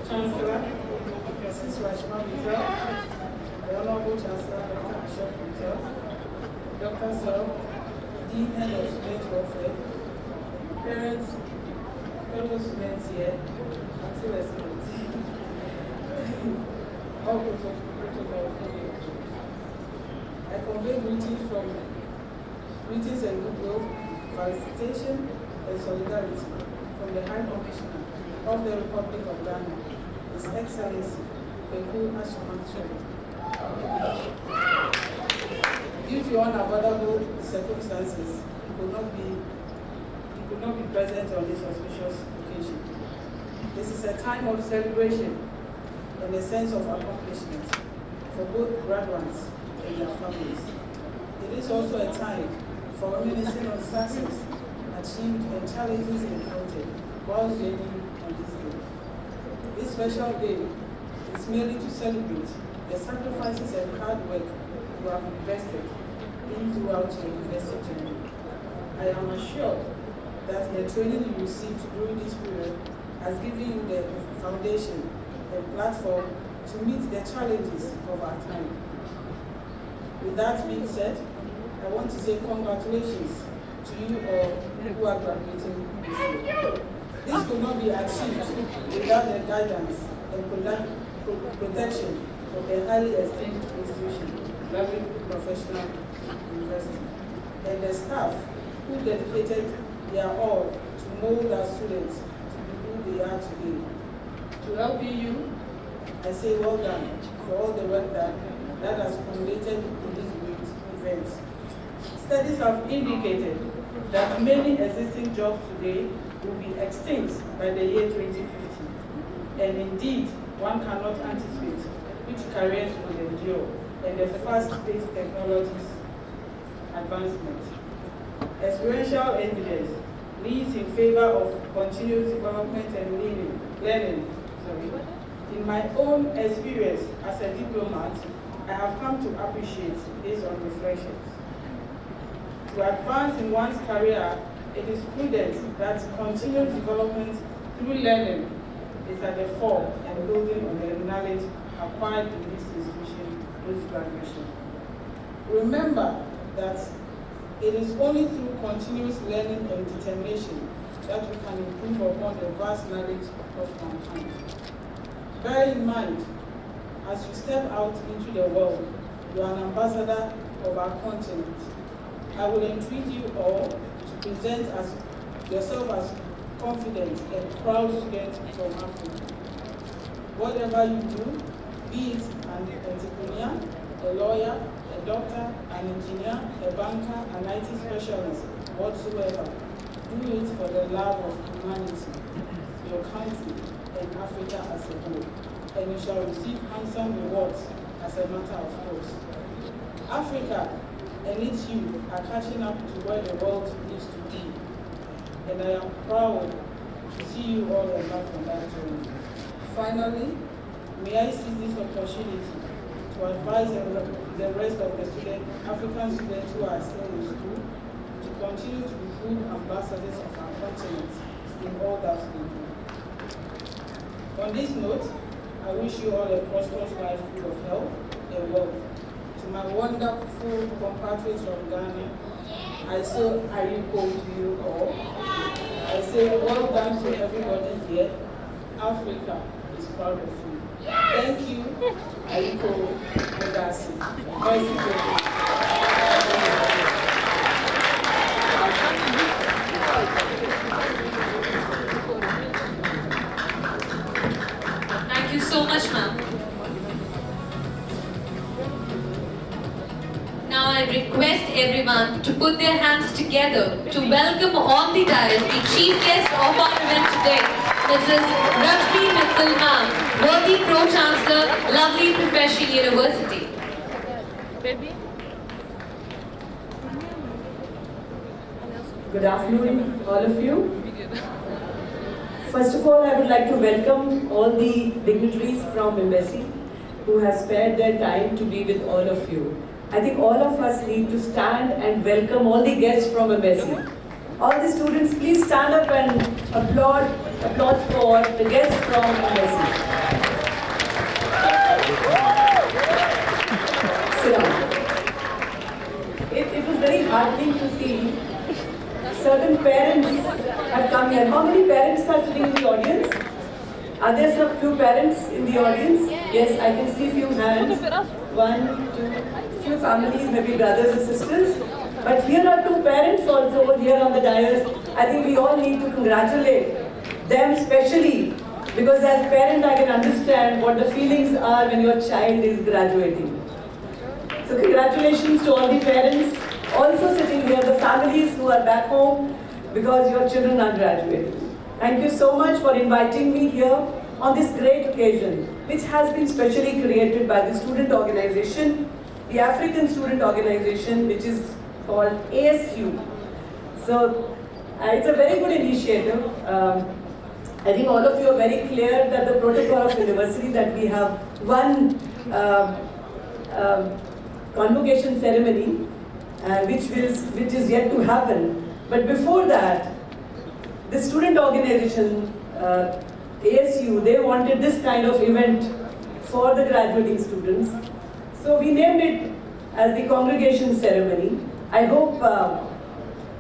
Chancellor, Mrs. Rashma Vitel, the Honorable Chancellor, Dr. Ashok Vitel, Dr. Sir, Dean Head of Student Welfare, parents, fellow students here, and still students. All protocol. I convey greetings and goodwill, felicitation and solidarity from the High Commissioner of the Republic of Ghana, His Excellency, Beku Ashamantre. Due to unavoidable circumstances, he could not be present on this auspicious occasion. This is a time of celebration and a sense of accomplishment for both graduates, and their families. It is also a time for reminiscing on success achieved and challenges encountered while journeying on this day. This special day is merely to celebrate the sacrifices and hard work you have invested in throughout your university journey. I am assured that the training you received during this period has given you the foundation and platform to meet the challenges of our time. With that being said, I want to say congratulations to you all who are graduating this year. This could not be achieved without the guidance and protection of the highly esteemed institution, Lovely Professional University, and the staff who dedicated their all to mold our students to be who they are today. To LPU, I say well done for all the work that has culminated in this great event. Studies have indicated that many existing jobs today will be extinct by the year 2050. And indeed, one cannot anticipate which careers will endure and the fast-paced technologies advancement. Experiential evidence leads in favor of continuous development and learning. In my own experience as a diplomat, I have come to appreciate based on reflections. To advance in one's career, it is prudent that continuous development through learning is at the fore and building on the knowledge acquired in this institution post-graduation. Remember that it is only through continuous learning and determination that we can improve upon the vast knowledge of mankind. Bear in mind, as you step out into the world, you are an ambassador of our continent. I will entreat you all to present yourself as confident and proud students from Africa. Whatever you do, be it an entrepreneur, a lawyer, a doctor, an engineer, a banker, an IT specialist, whatsoever, do it for the love of humanity, your country, and Africa as a whole, and you shall receive handsome rewards as a matter of course. Africa and its youth are catching up to where the world needs to be, and I am proud to see you all embark on that journey. Finally, may I seize this opportunity to advise the rest of the African students who are still in school to continue to be good ambassadors of our continent in all that we do. On this note, I wish you all a prosperous life full of health and wealth. To my wonderful compatriots from Ghana, I say Ariko to you all. I say well done to everybody here. Africa is proud of you. Thank you, Ariko Odasi. Thank you so much, ma'am. Now I request everyone to put their hands together to welcome on the dais the chief guest of our event today, Mrs. Rajvi Mittal ma'am, worthy Pro-Chancellor, Lovely Professional University. Good afternoon, all of you. First of all, I would like to welcome all the dignitaries from Embassy who have spared their time to be with all of you. I think all of us need to stand and welcome all the guests from Embassy. All the students, please stand up and applaud for the guests from Embassy. Sit down. It was very heartening to see certain parents have come here. How many parents are sitting in the audience? Are there some few parents in the audience? Yes, I can see few hands. One, two, few families, maybe brothers and sisters. But here are two parents also over here on the dais. I think we all need to congratulate them especially, because as a parent I can understand what the feelings are when your child is graduating. So congratulations to all the parents also sitting here, the families who are back home because your children are graduating. Thank you so much for inviting me here on this great occasion, which has been specially created by the student organization the African Student Organization, which is called ASU. So it's a very good initiative. I think all of you are very clear that the protocol of university that we have one convocation ceremony, which is yet to happen. But before that, the student organization, ASU, they wanted this kind of event for the graduating students. So we named it as the congregation ceremony. I hope,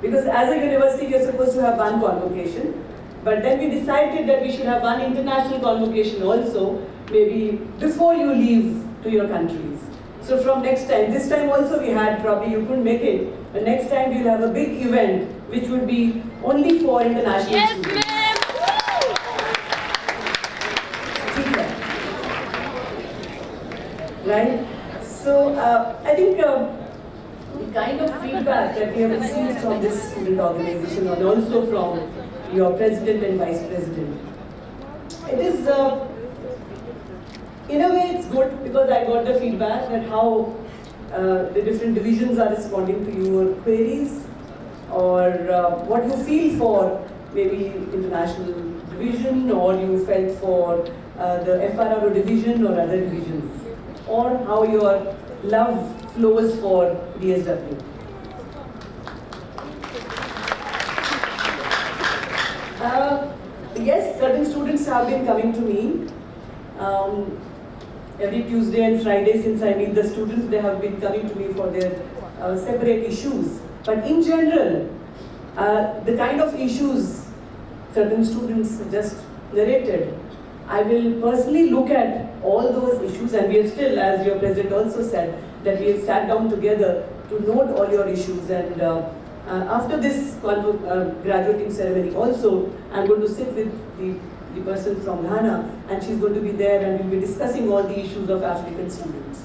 because as a university, you're supposed to have one convocation, but then we decided that we should have one international convocation also, maybe before you leave to your countries. So from next time, this time also we had, probably you couldn't make it, but next time we'll have a big event which would be only for international students. Right? So I think the kind of feedback that we have received from this student organization and also from your president and vice president, it is, in a way it's good because I got the feedback that how the different divisions are responding to your queries or what you feel for maybe international division or you felt for the FRRO division or other divisions, or how your love flows for DSW. Yes, certain students have been coming to me. Every Tuesday and Friday since I meet the students, they have been coming to me for their separate issues. But in general, the kind of issues certain students just narrated, I will personally look at all those issues, and we have still, as your president also said, that we have sat down together to note all your issues. And after this graduating ceremony also, I'm going to sit with the person from Ghana, and she's going to be there and we'll be discussing all the issues of African students.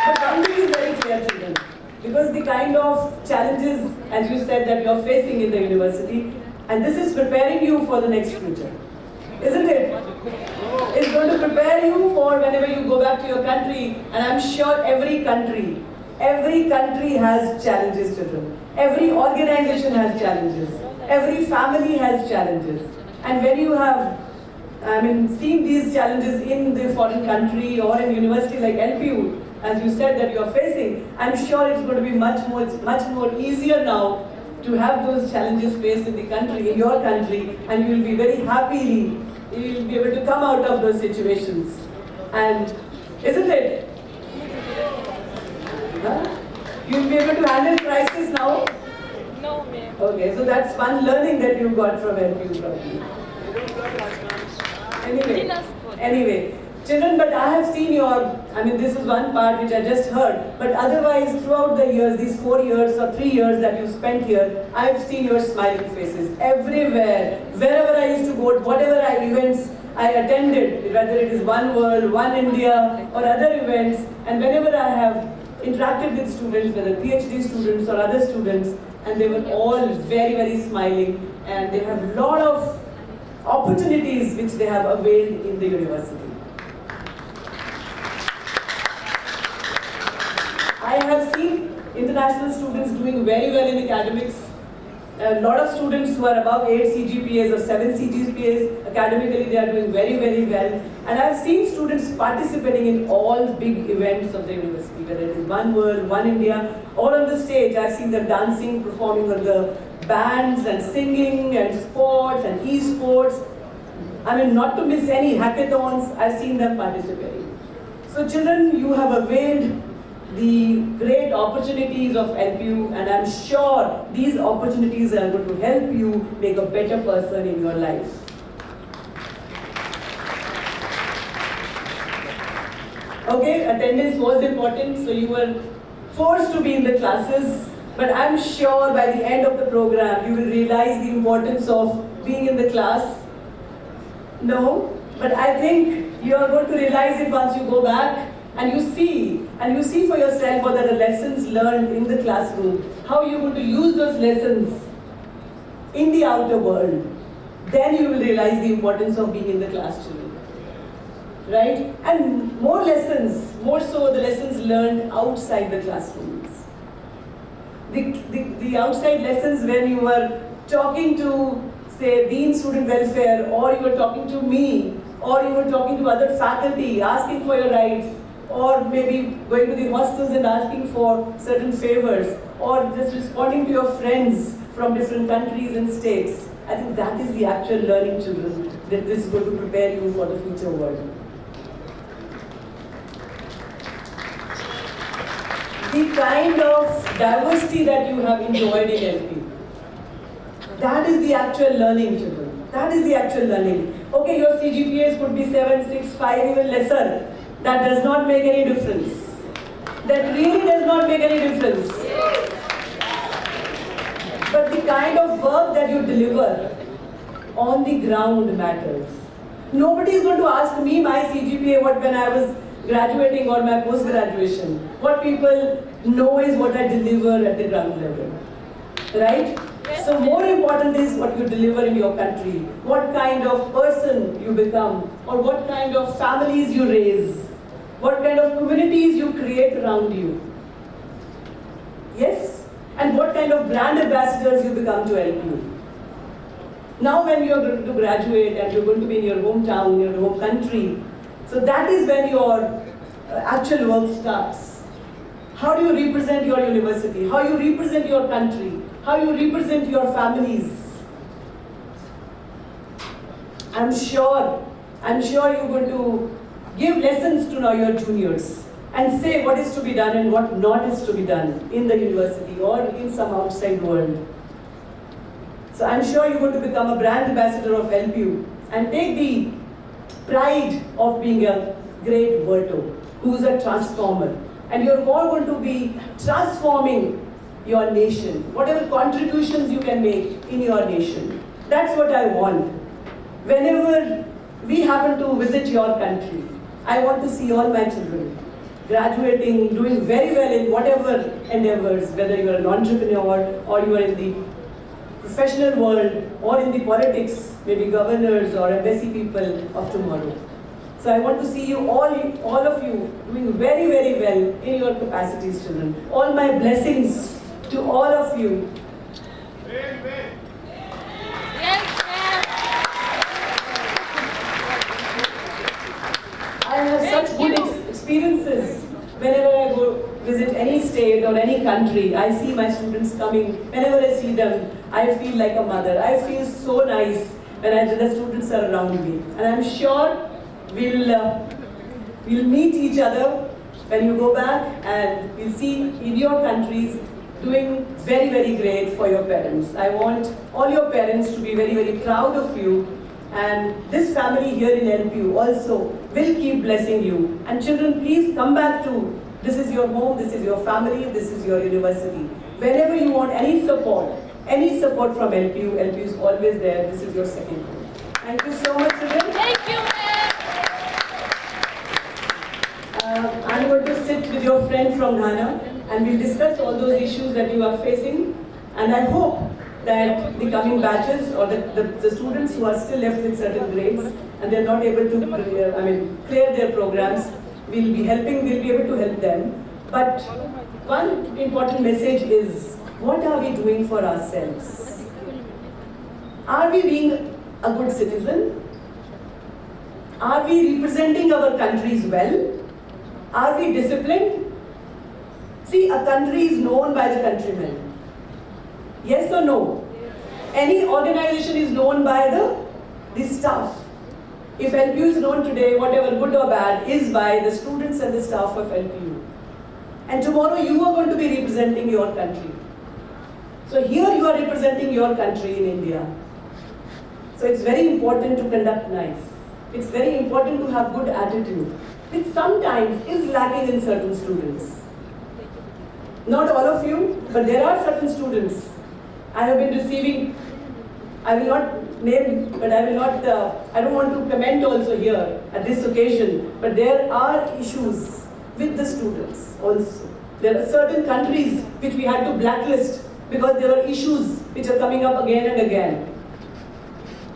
But one thing is very clear, children, because the kind of challenges, as you said, that you're facing in the university, and this is preparing you for the next future, isn't it? It's going to prepare you for whenever you go back to your country, and I'm sure every country has challenges, children. Every organization has challenges. Every family has challenges. And when you have, seen these challenges in the foreign country or in university like LPU, as you said that you are facing, I'm sure it's going to be much more easier now to have those challenges faced in the country, in your country, and you will be very happily, you will be able to come out of those situations. And isn't it? Huh? You will be able to handle crisis now? No, ma'am. Okay, so that's one learning that you got from LPU probably. Anyway, children, but I have seen this is one part which I just heard, but otherwise throughout the years, these 4 years or 3 years that you spent here, I have seen your smiling faces everywhere. Wherever I used to go, whatever events I attended, whether it is One World, One India, or other events, and whenever I have interacted with students, whether PhD students or other students, and they were all very, very smiling, and they have a lot of opportunities which they have availed in the university. I have seen international students doing very well in academics. A lot of students who are above 8 CGPAs or 7 CGPAs, academically they are doing very, very well. And I have seen students participating in all big events of the university, whether it is One World, One India, or on the stage. I have seen them dancing, performing on the bands and singing and sports and e-sports. Not to miss any hackathons, I've seen them participating. So children, you have availed the great opportunities of LPU, and I'm sure these opportunities are going to help you make a better person in your life. Okay, attendance was important, so you were forced to be in the classes, but I'm sure by the end of the program you will realize the importance of being in the class. No, but I think you are going to realize it once you go back and you see for yourself what are the lessons learned in the classroom, how you're going to use those lessons in the outer world. Then you will realize the importance of being in the class, children. right? And more lessons, more so the lessons learned outside the classrooms. The outside lessons when you were talking to, say, Dean Student Welfare, or you were talking to me, or you were talking to other faculty, asking for your rights, or maybe going to the hostels and asking for certain favors, or just responding to your friends from different countries and states. I think that is the actual learning, children, that this is going to prepare you for the future world. The kind of diversity that you have enjoyed in LPU, that is the actual learning, children. That is the actual learning. Okay, your CGPAs could be 7, 6, 5, even lesser. That does not make any difference. That really does not make any difference. But the kind of work that you deliver on the ground matters. Nobody is going to ask me my CGPA when I was graduating or my post-graduation. What people know is what I deliver at the ground level. Right? So more important is what you deliver in your country, what kind of person you become, or what kind of families you raise, what kind of communities you create around you. Yes? And what kind of brand ambassadors you become to LPU. Now when you are going to graduate and you're going to be in your hometown, your home country, so that is when your actual work starts. How do you represent your university? How you represent your country? How you represent your families? I'm sure you're going to give lessons to now your juniors and say what is to be done and what not is to be done in the university or in some outside world. So I'm sure you're going to become a brand ambassador of LPU and take the pride of being a great Verto, who's a transformer. And you're all going to be transforming your nation, whatever contributions you can make in your nation. That's what I want. Whenever we happen to visit your country, I want to see all my children graduating, doing very well in whatever endeavors, whether you are an entrepreneur or you are in the professional world or in the politics, maybe governors or embassy people of tomorrow. So I want to see you all of you doing very, very well in your capacities, children. All my blessings to all of you. I have such good experiences whenever I go visit any state or any country. I see my students coming. Whenever I see them, I feel like a mother. I feel so nice when the students are around me. And I'm sure we'll meet each other when you go back, and we'll see in your countries doing very, very great for your parents. I want all your parents to be very, very proud of you, and this family here in LPU also will keep blessing you. And children, please come back to, this is your home, this is your family, this is your university. Whenever you want any support from LPU, LPU is always there. This is your second home. Thank you so much, children. Thank you, ma'am. I'm going to sit with your friend from Ghana and we'll discuss all those issues that you are facing. And I hope that the coming batches or the students who are still left with certain grades and they're not able to clear their programs, we'll be able to help them. But one important message is, what are we doing for ourselves? Are we being a good citizen? Are we representing our countries well? Are we disciplined? See, a country is known by the countrymen. Yes or no? Any organization is known by the staff. If LPU is known today, whatever good or bad, is by the students and the staff of LPU. And tomorrow you are going to be representing your country. So here you are representing your country in India. So it's very important to conduct nice. It's very important to have good attitude, which sometimes is lacking in certain students. Not all of you, but there are certain students. I have been receiving, I will not name, but I don't want to comment also here at this occasion, but there are issues with the students also. There are certain countries which we had to blacklist because there were issues which are coming up again and again.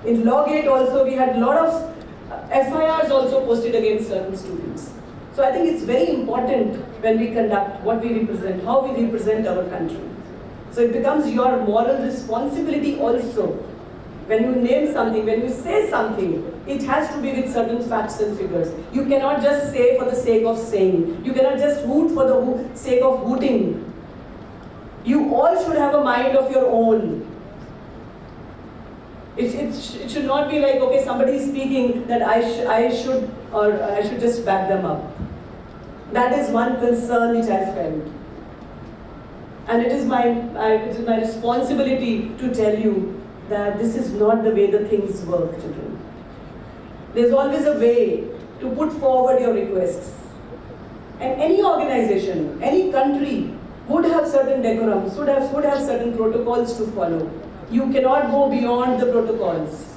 In Lawgate also we had a lot of FIRs also posted against certain students. So I think it's very important when we conduct what we represent, how we represent our country. So it becomes your moral responsibility also. When you name something, when you say something, it has to be with certain facts and figures. You cannot just say for the sake of saying. You cannot just hoot for the sake of hooting. You all should have a mind of your own. It should not be like, okay, somebody is speaking that I should just back them up. That is one concern which I felt. And it is my responsibility to tell you that this is not the way the things work, children. There's always a way to put forward your requests. And any organization, any country would have certain decorums, would have certain protocols to follow. You cannot go beyond the protocols.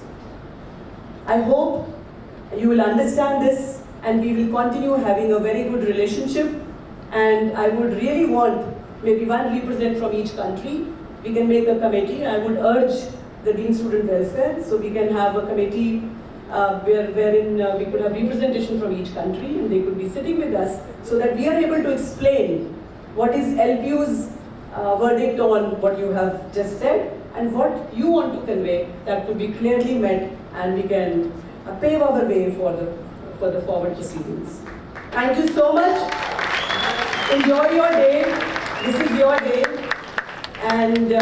I hope you will understand this and we will continue having a very good relationship. And I would really want maybe one representative from each country. We can make a committee. I would urge the Dean Student Welfare, so we can have a committee wherein we could have representation from each country and they could be sitting with us so that we are able to explain what is LPU's verdict on what you have just said and what you want to convey, that to be clearly met and we can pave our way for the forward proceedings. Thank you so much. Enjoy your day. This is your day. And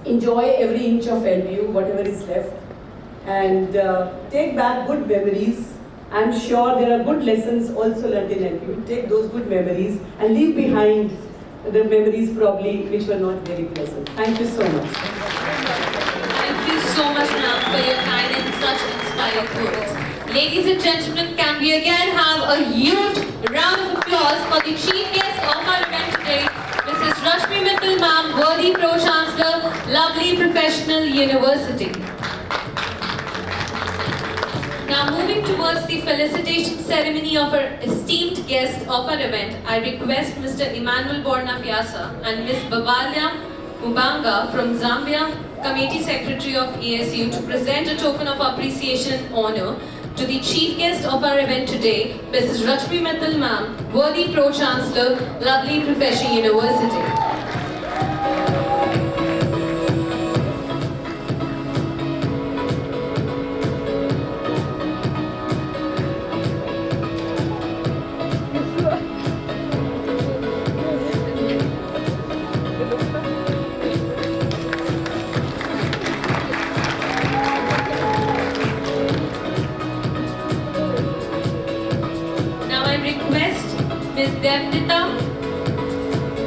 enjoy every inch of LPU, whatever is left. And take back good memories. I'm sure there are good lessons also learned in LPU. Take those good memories and leave behind the memories probably which were not very pleasant. Thank you so much. Thank you so much, ma'am, for your kind and such inspiring words. Ladies and gentlemen, can we again have a huge round of applause for the chief guest of our event today, Mrs. Rashmi Mittal, ma'am, worthy Pro-Chancellor, lovely professional university. Now moving towards the felicitation ceremony of our esteemed guest of our event, I request Mr. Emmanuel Borna Piasa and Ms. Babalya Mubanga from Zambia, Committee Secretary of ASU, to present a token of appreciation and honor to the chief guest of our event today, Mrs. Rashmi Mittal, ma'am, worthy Pro-Chancellor, lovely Professional University.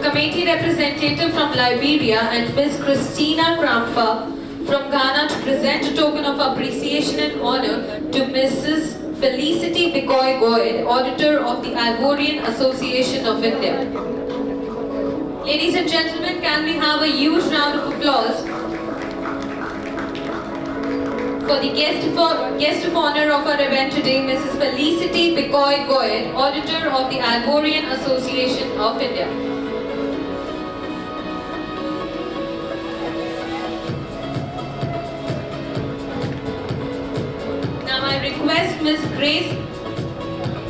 Committee representative from Liberia, and Ms. Christina Krampa from Ghana to present a token of appreciation and honor to Mrs. Felicity Bikoy Goyed, Auditor of the Ivorian Association of India. Ladies and gentlemen, can we have a huge round of applause for the guest of honor of our event today, Mrs. Felicity Bikoy Goyed, Auditor of the Ivorian Association of India. Now I request Ms. Grace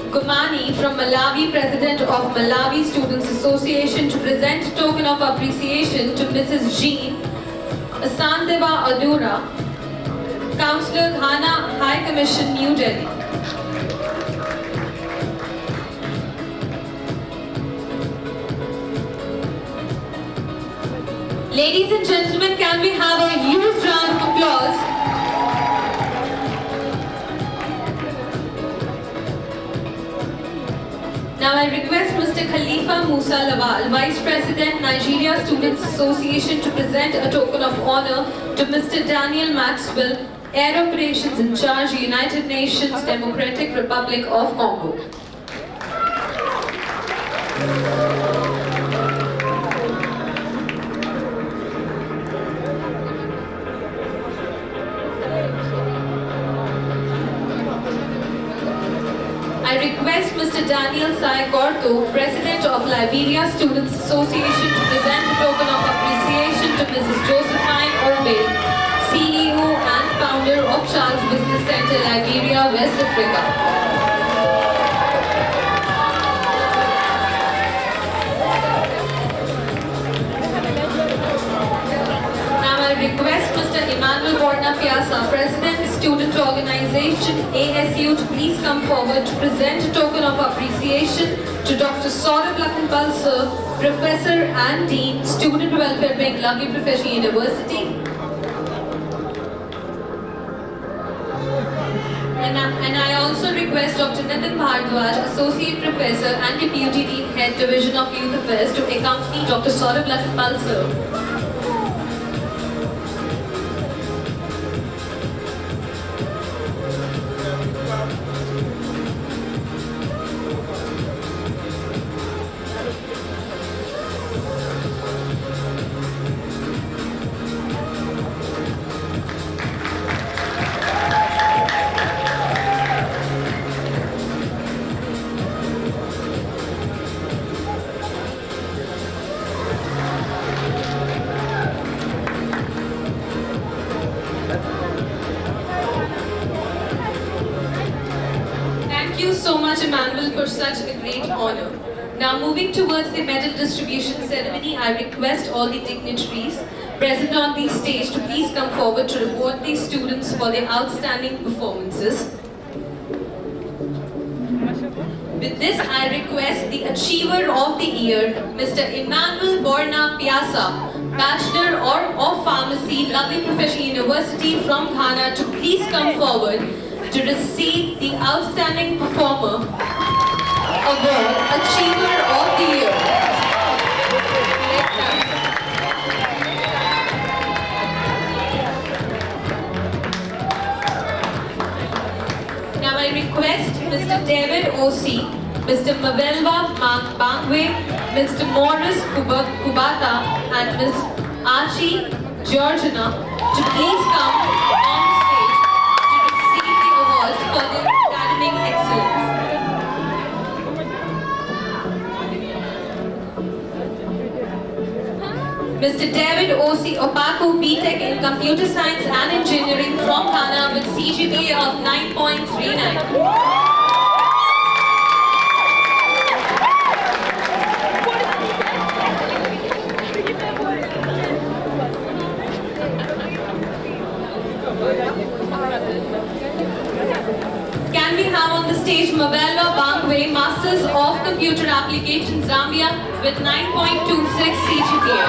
Gumani from Malawi, President of Malawi Students Association, to present a token of appreciation to Mrs. Jean Asandeva Adura, Councillor, Ghana High Commission, New Delhi. Ladies and gentlemen, can we have a huge round of applause? Now I request Mr. Khalifa Musa Lawal, Vice President, Nigeria Students Association, to present a token of honor to Mr. Daniel Maxwell, Air Operations in Charge, United Nations Democratic Republic of Congo. I request Mr. Daniel Sai Gorto, President of Liberia Students Association, to present a token of appreciation to Mrs. Josephine Obe, CEO and founder of Charles Business Center, Liberia, West Africa. Now I request Mr. Emmanuel Borna Piazza, President, Student Organization, ASU, to please come forward to present a token of appreciation to Dr. Saurabh Lakhanpal Sir, Professor and Dean, Student Welfare Wing, Lucky Professional University. And I also request Dr. Nitin Bhardwaj, Associate Professor and Deputy Dean, Head Division of Youth Affairs, to accompany Dr. Saurabh Lakhanpal Sir. Thank you so much, Emmanuel, for such a great honor. Now, moving towards the medal distribution ceremony, I request all the dignitaries present on the stage to please come forward to reward these students for their outstanding performances. With this, I request the Achiever of the Year, Mr. Emmanuel Borna Piazza, Bachelor of Pharmacy, Lovely Professional University from Ghana, to please come forward to receive the Outstanding Performer Award, Achiever of the Year. Now I request Mr. David O.C., Mr. Mavelwa Bangwe, Mr. Morris Kubata and Ms. Archie Georgina to please come on stage to receive the awards for their academic excellence. Mr. David O.C. Opaku, BTech in Computer Science and Engineering from Ghana with CGPA of 9.39. Can we have on the stage Mavelwa Bangwe, Masters of Computer Application, Zambia with 9.26 CGPA.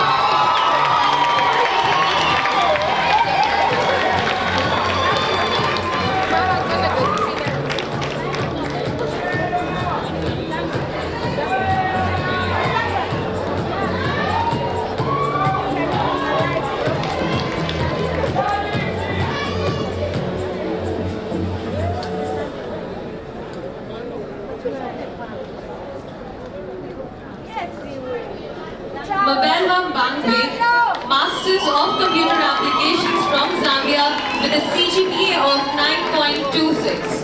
Mavelwa Bangwe, Masters of Computer Applications from Zambia with a CGPA of 9.26.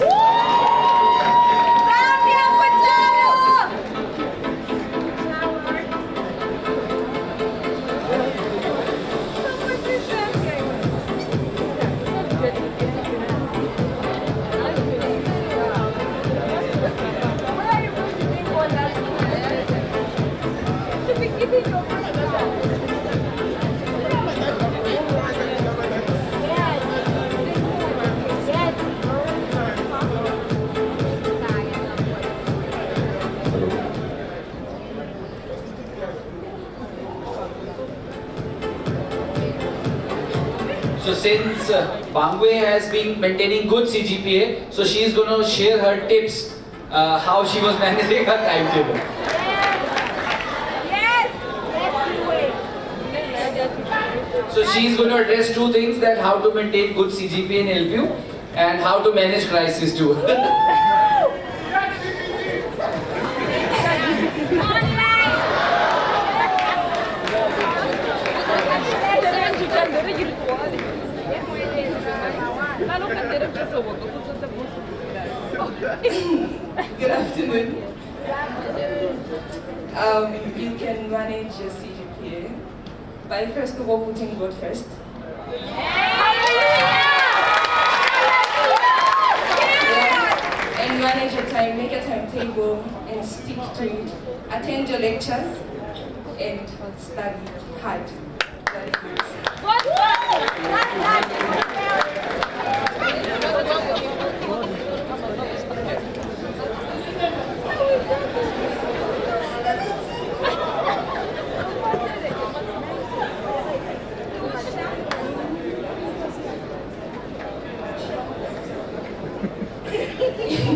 So since Bangwe has been maintaining good CGPA, so she is going to share her tips how she was managing her timetable. So she is going to address two things, that how to maintain good CGPA in LPU and how to manage crisis too. Good afternoon. You can manage your CGPA by first of all putting God first. manage your time, make a timetable and stick to it. Attend your lectures and study hard. Very good.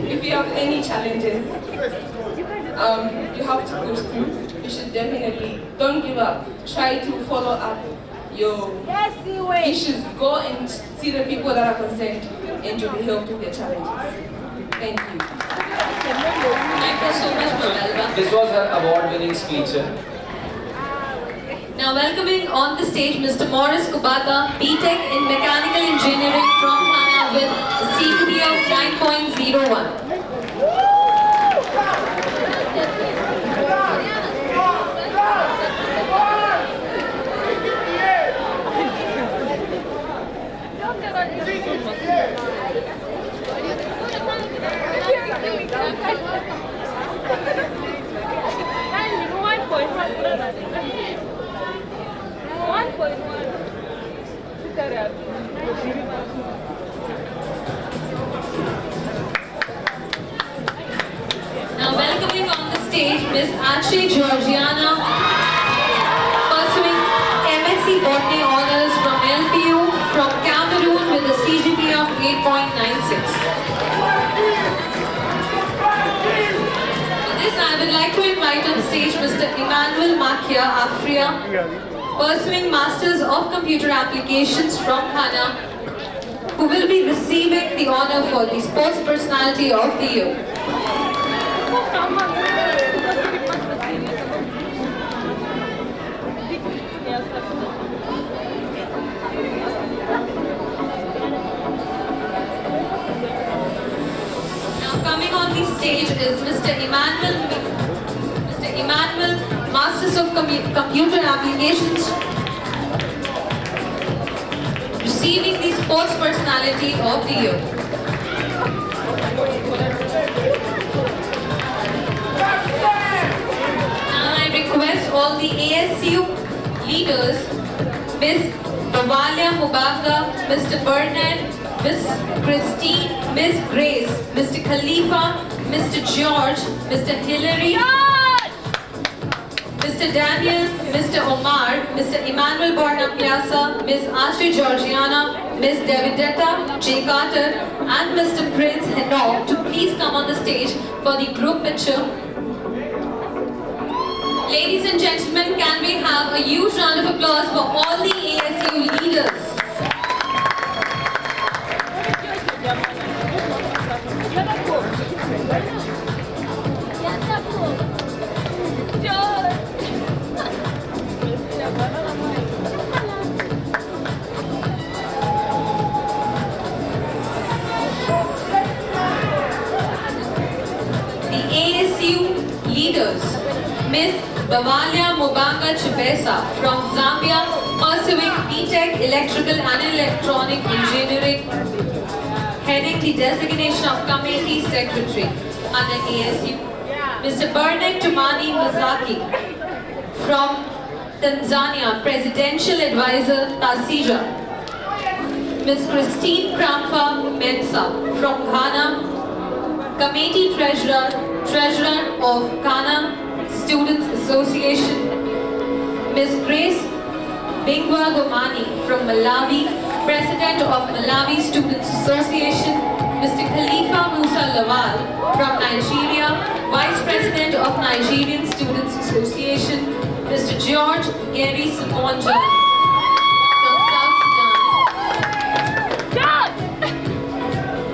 If you have any challenges, you have to push through. You should definitely don't give up. Try to follow up your issues. Go and see the people that are concerned, and you'll be helped with your challenges. Thank you. Thank you so much, Ms. This was her award-winning speech. Now welcoming on the stage Mr. Morris Kubata, BTech in Mechanical Engineering from Ghana with a CGPA of 9.01. Now welcoming on the stage Ms. Ashley Georgiana, pursuing MSc Botany Honours from LPU from Cameroon with a CGPA of 8.96. For this I would like to invite on stage Mr. Emmanuel Makia Afria, pursuing Masters of Computer Applications from Ghana, who will be receiving the honor for the Sports Personality of the Year. Now coming on the stage is Mr. Emmanuel, Masters of Computer Applications, receiving the Sports Personality of the Year. Now I request all the ASU leaders, Ms. Bavalia Mubanga, Mr. Bernard, Ms. Christine, Ms. Grace, Mr. Khalifa, Mr. George, Mr. Hillary, Mr. Daniel, Mr. Omar, Mr. Emmanuel Borna Piazza, Ms. Ashley Georgiana, Ms. Davidetta J. Carter, and Mr. Prince Henok to please come on the stage for the group picture. Ladies and gentlemen, can we have a huge round of applause for all the ASU leaders? The ASU leaders, Ms. Bavalia Mubanga Chipesa from Zambia, pursuing BTech Electrical and Electronic Engineering, heading the designation of Committee Secretary under ASU. Mr. Bernard Tumani Mazaki from Tanzania, Presidential Advisor Tasija. Ms. Christine Krampa Mensa from Ghana, Committee Treasurer of Ghana Students Association. Ms. Grace Bingwa Gomani from Malawi, President of Malawi Students Association. Mr. Khalifa Musa Lawal from Nigeria, Vice President of Nigerian Students Association. Mr. George Gary Simonja from South Sudan.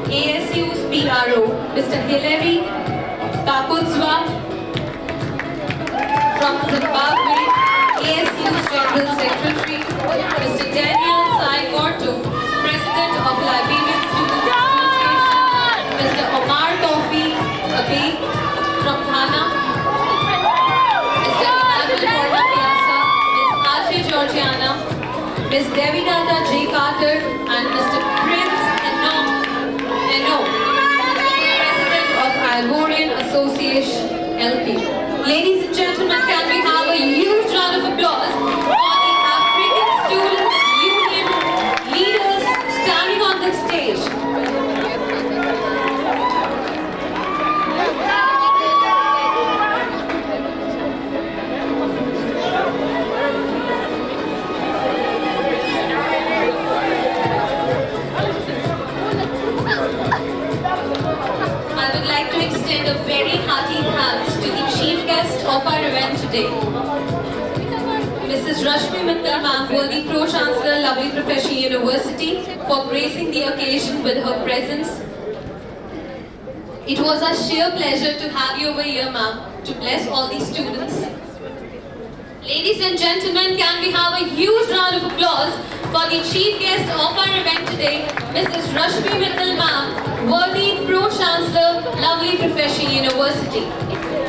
ASU's PRO, Mr. Hilary Kakudzwa from Zimbabwe. ASU's General Secretary, Mr. Daniel Saigorto, President of Liberian Students Association. Mr. Omar Tofi Abe from Ghana. Mr. Emmanuel Borna Piazza, Ms. Ashley Georgiana, Ms. Devidata J. Carter, and Mr. Prince Henok, President of Association, LPU. Ladies and gentlemen, can we have a huge round of applause for the African Students Union leaders standing on the stage. I would like to extend a very hearty thanks to the chief guest of our event today, Mrs. Rashmi Mittal ma'am, worthy Pro-Chancellor, Lovely Professional University, for gracing the occasion with her presence. It was a sheer pleasure to have you over here, ma'am, to bless all these students. Ladies and gentlemen, can we have a huge round of applause for the chief guest of our event today, Mrs. Rashmi Mittal ma'am, worthy Pro-Chancellor, Lovely Professional University.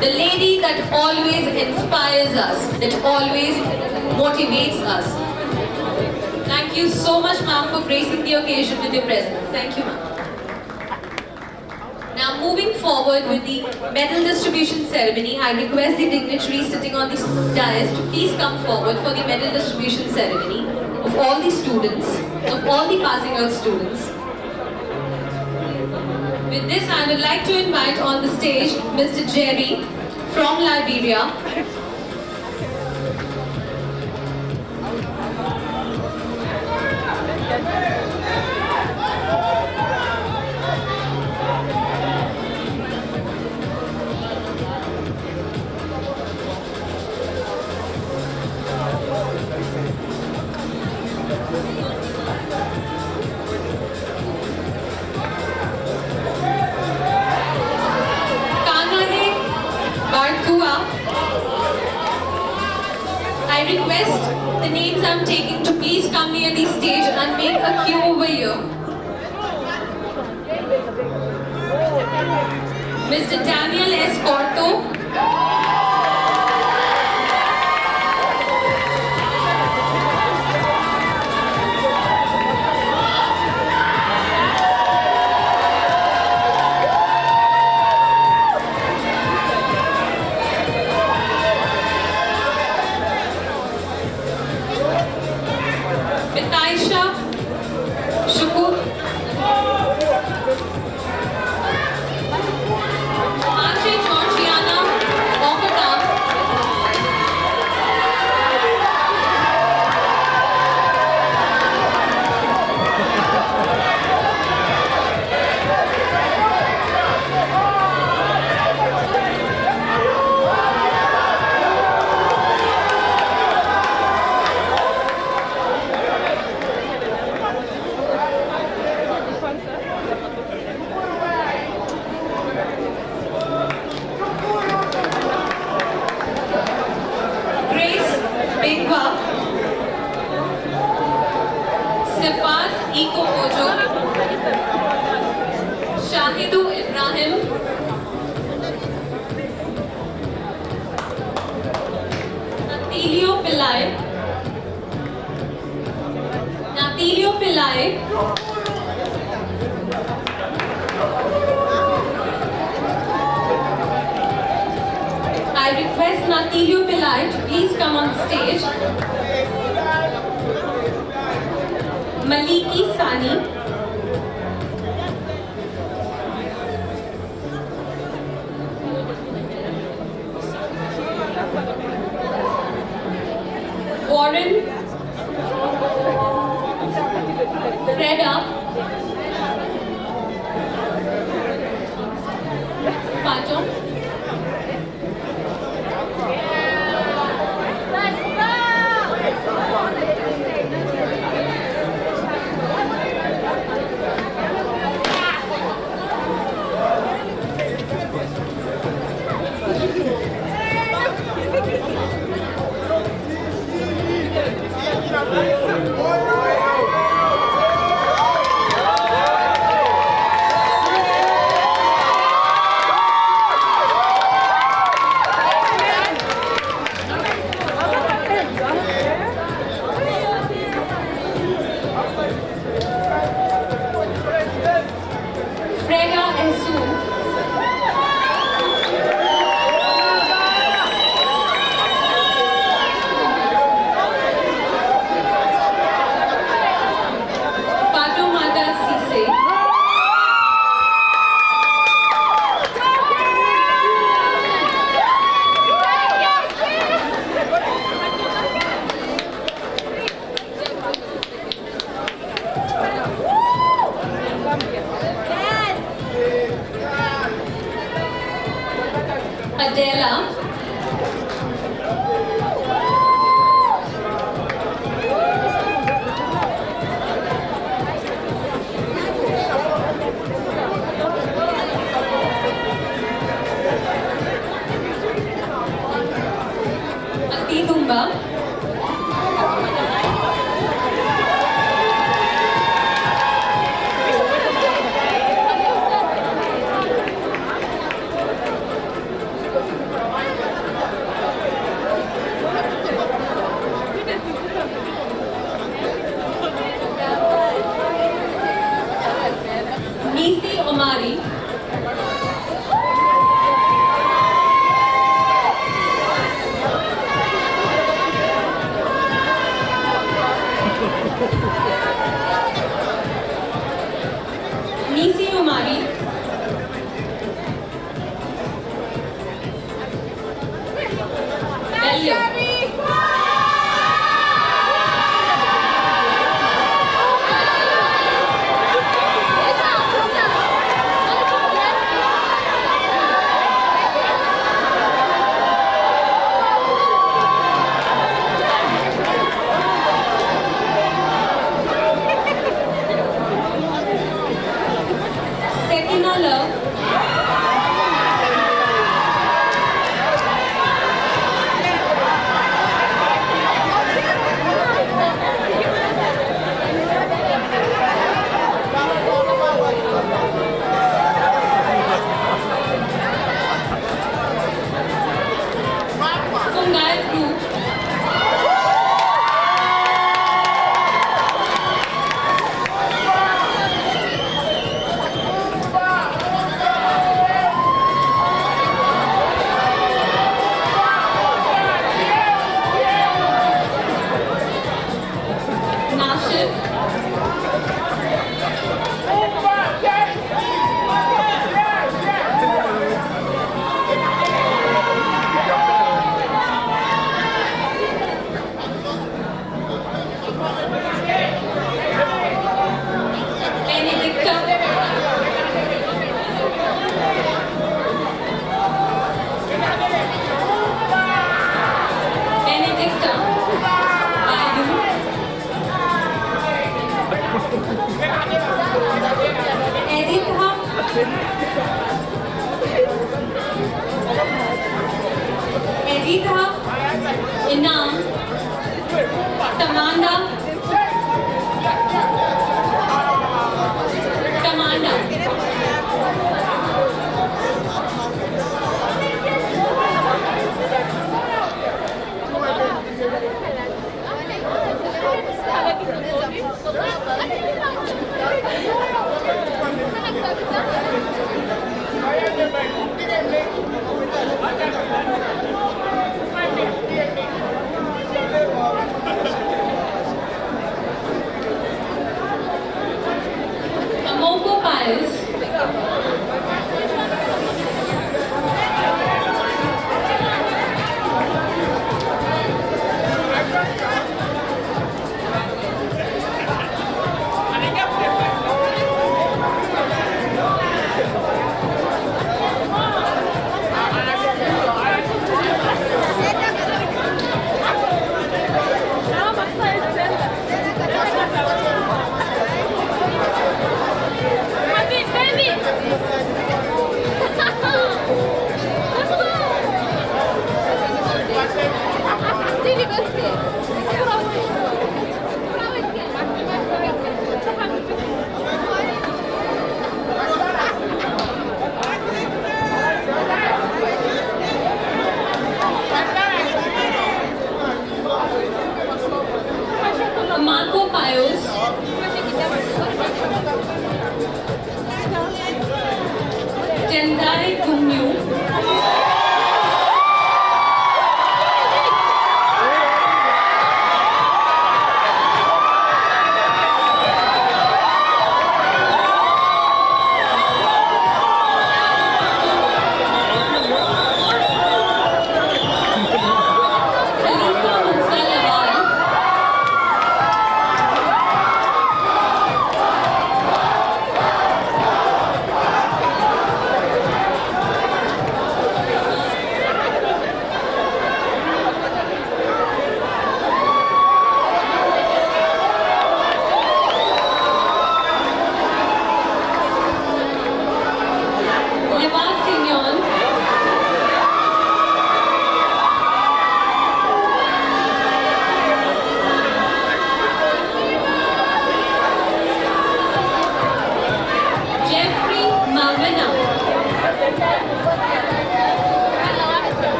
The lady that always inspires us, that always motivates us. Thank you so much, ma'am, for gracing the occasion with your presence. Thank you, ma'am. Now, moving forward with the medal distribution ceremony, I request the dignitaries sitting on the dais to please come forward for the medal distribution ceremony of all the students, of all the passing out students. With this, I would like to invite on the stage Mr. Jerry from Liberia. I request the names I'm taking to please come near the stage and make a queue over here. Mr. Daniel S. Corto. Shahidu Ibrahim, Natilio Pillai, I request Natilio Pillai to please come on stage. Maliki Sani, Warren, Freda, Pato, Adela. Atidumba. Nisi Omari. Nisi Omari. Elio. Sekina Love.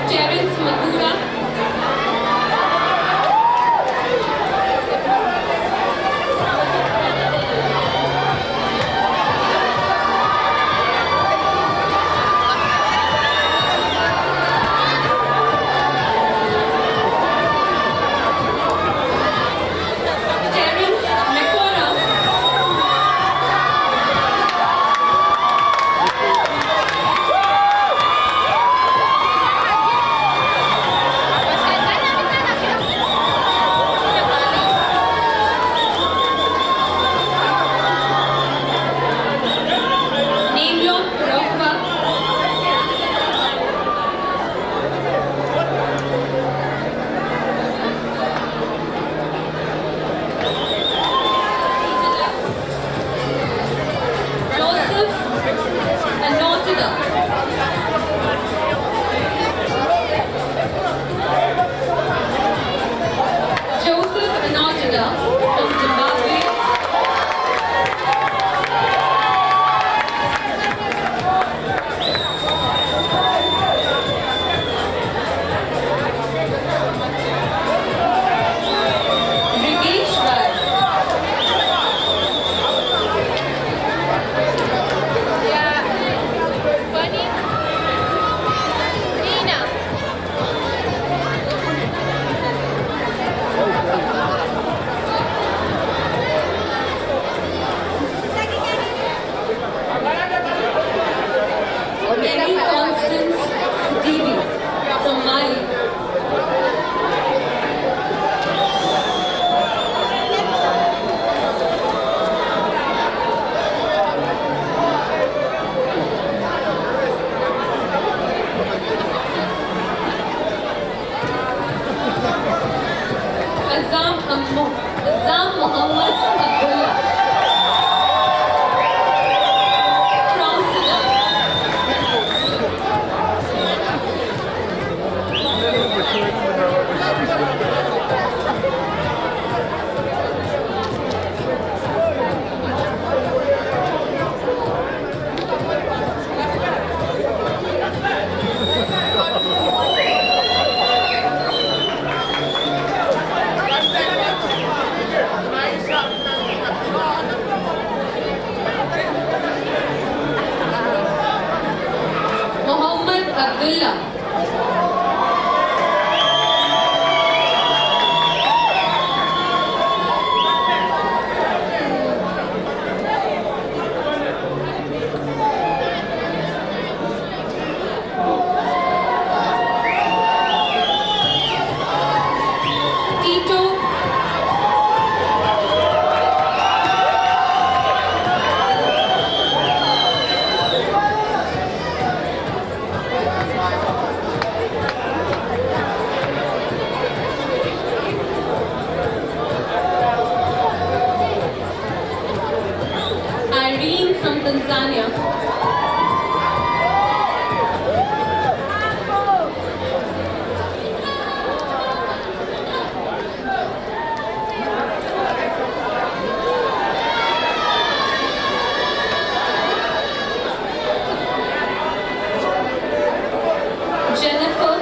Terence Madura. Terence Mekora. Namyon Rokwa. Joseph Anotada. Joseph Anotada from Zimbabwe. Rigesh Raj. Mary Constance Devi from Mali. Azam Muhammad Abdullah from Sudan. Muhammad Abdullah. Tito. Irene from Tanzania. Jennifer.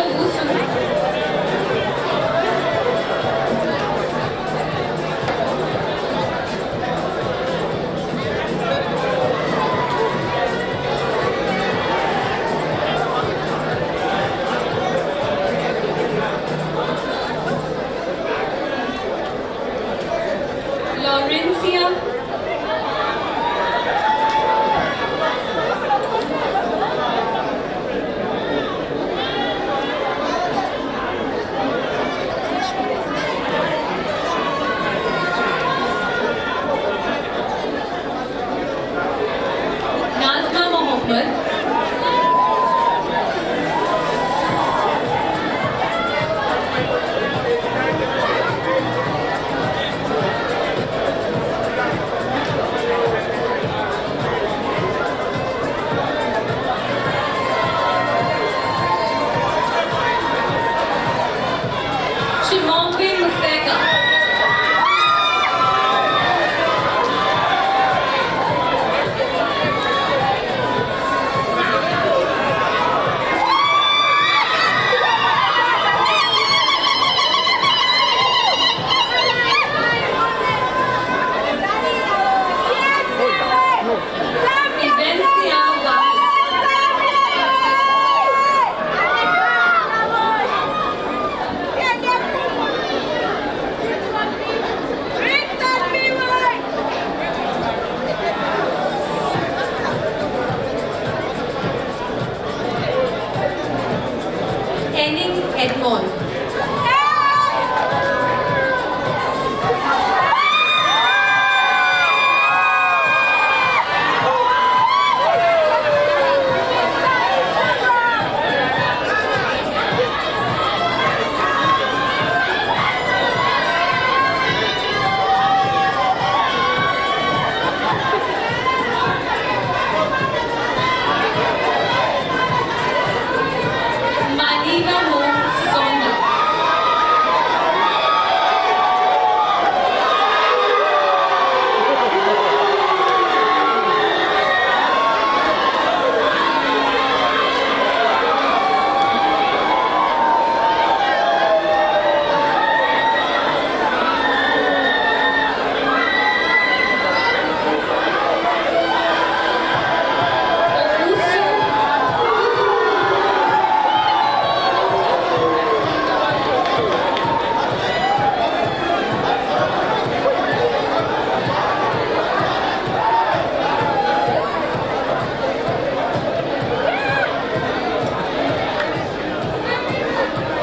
Owusu. Laurencia. Nazma Mohammed. Shimombe Museka. Vivencia Vaz. Henning Edmond. Maniva Mo Sonda.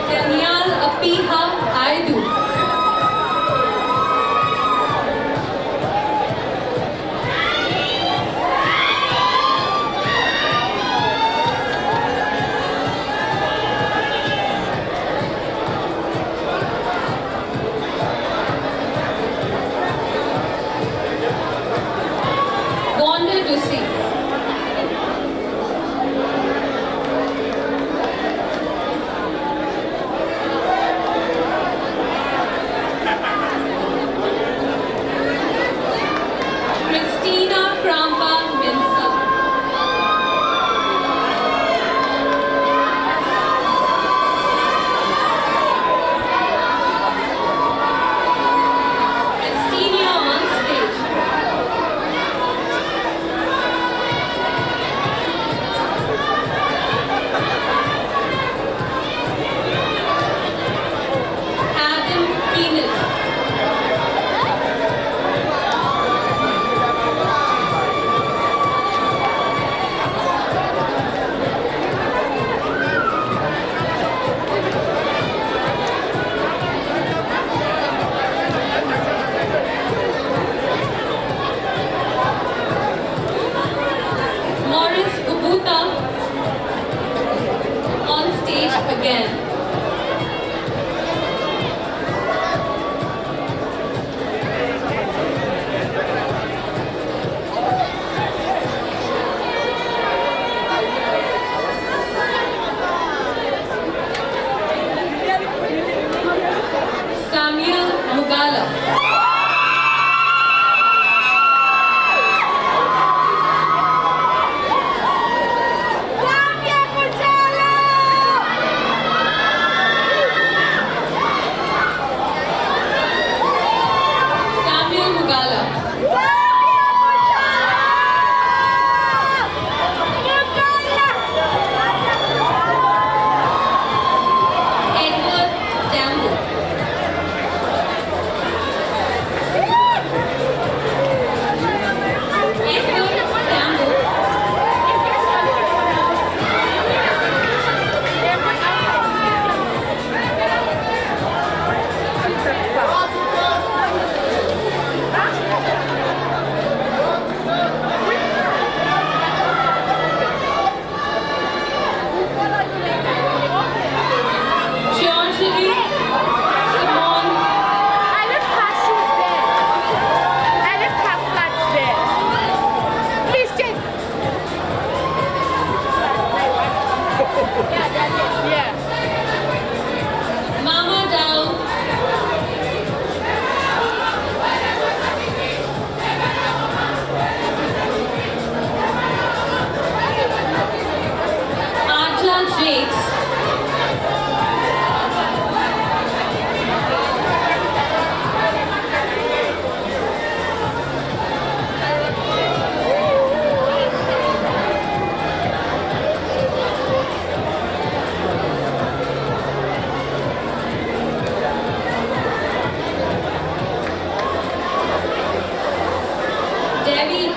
Daniel Apiha Aidu. Wanda Dusi. Christina Krampa Minsa. Christina on stage. Adam Keenan. Morris Ubuta on stage again. Samuel Mugala.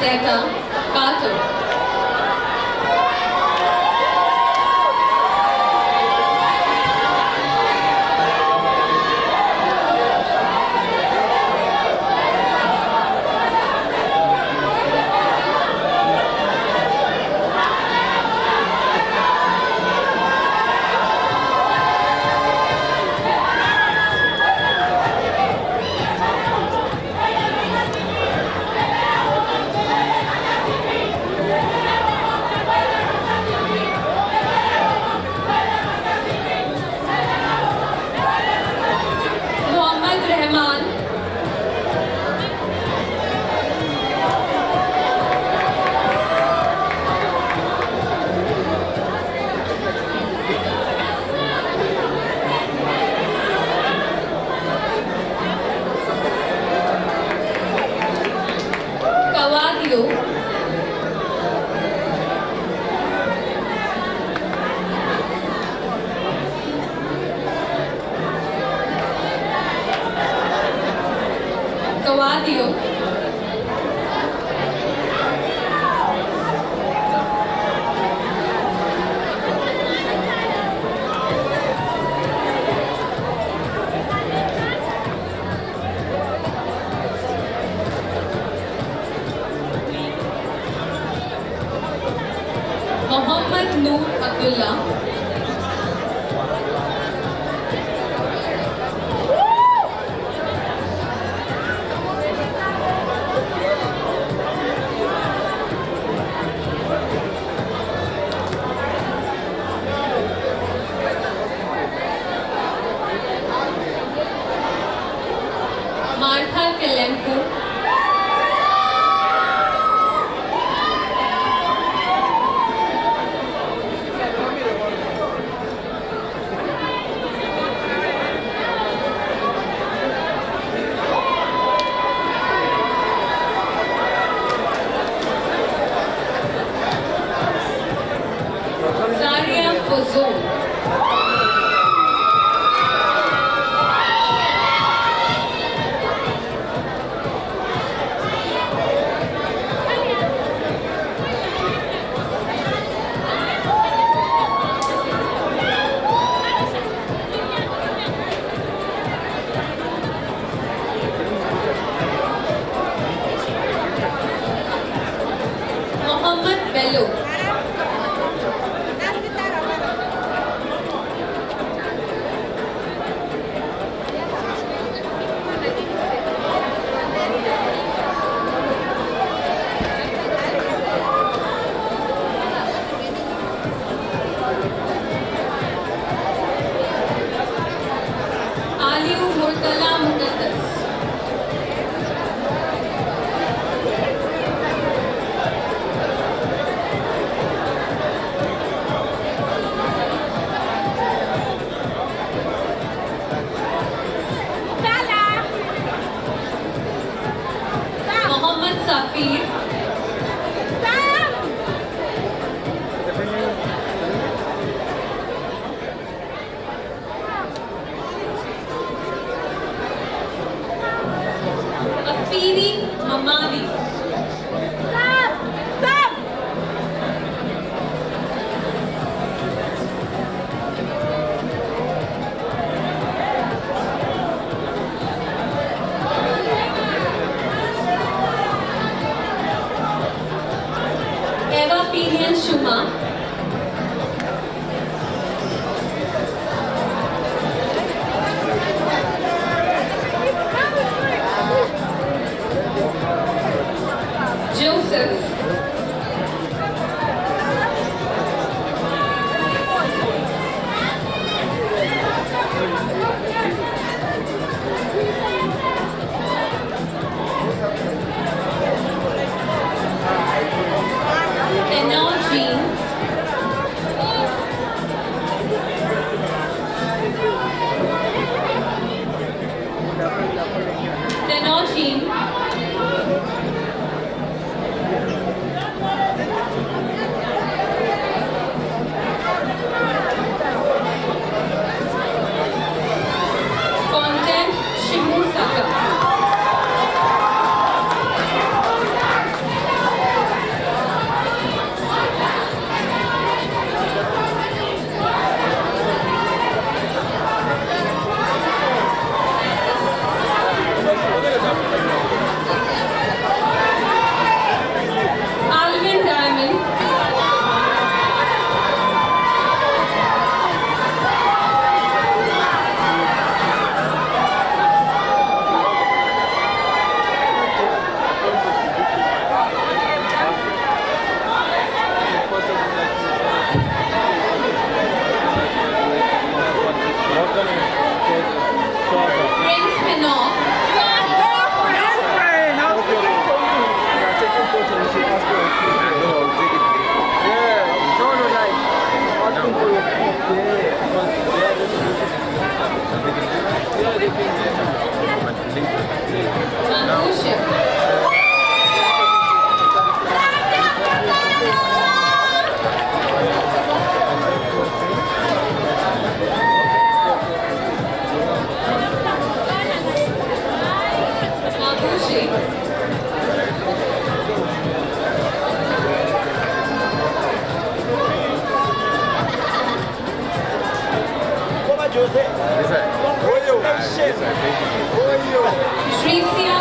Marietta Carter. Cavadio. Mohammad Noor Abdullah. Martha Kelempu. Zaria Fozul. Mohammad Bello. Aliu Murtala Muqaddas. Mohammad Safir. Afiri Mamadi. Eva Pinian Shuma. Joseph. Tenor Jean. Tenor Jean. Content Shimu Saka. Shreya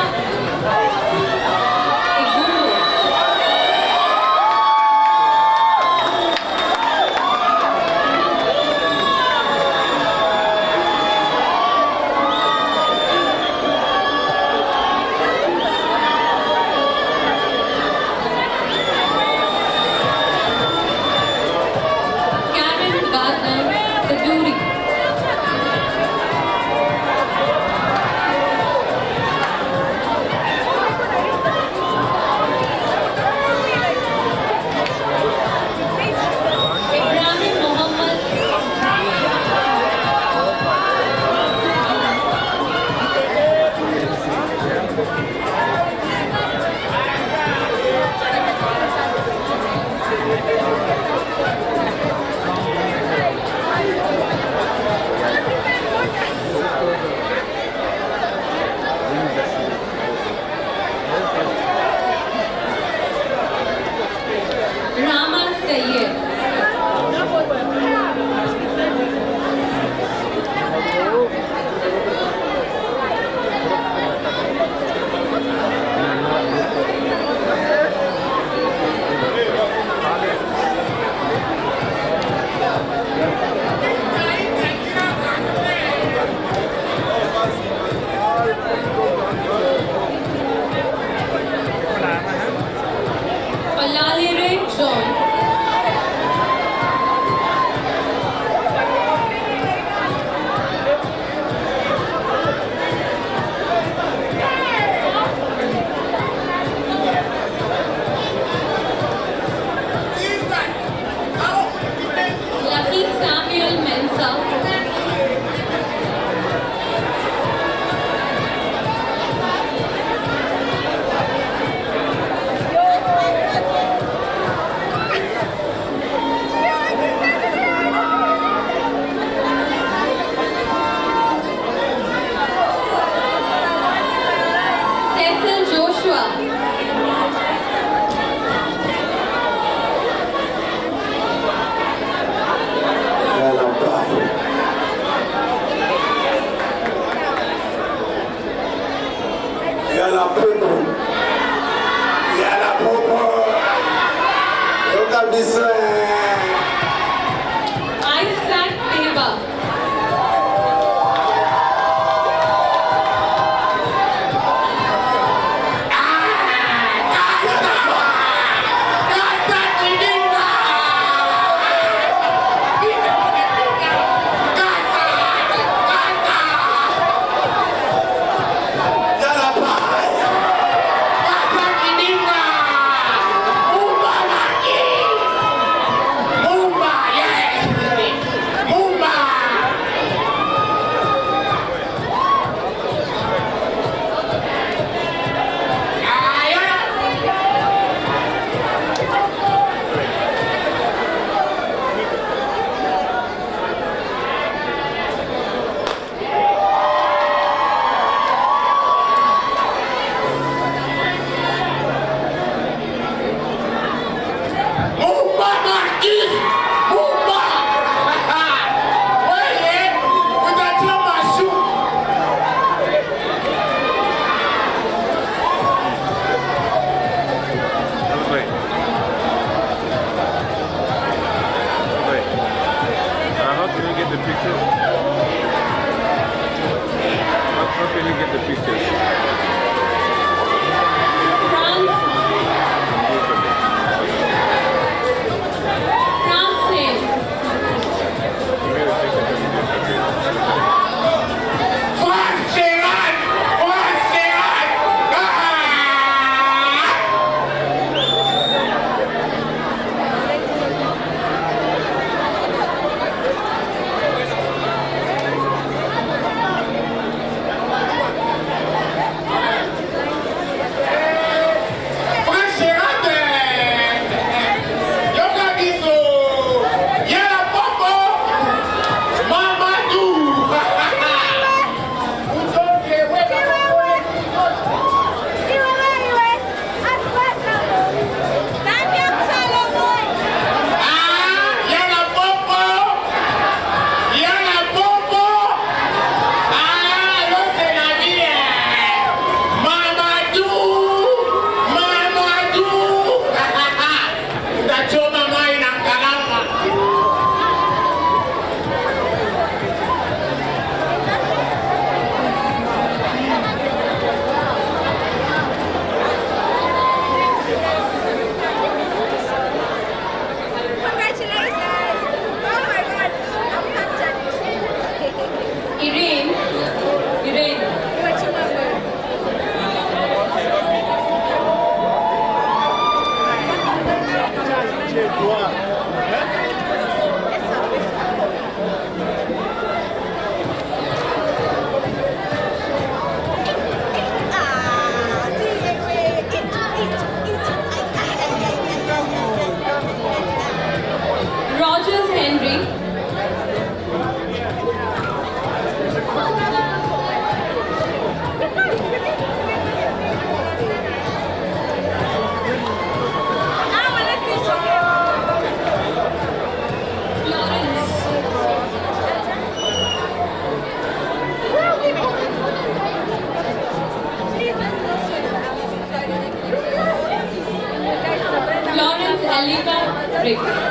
Eric.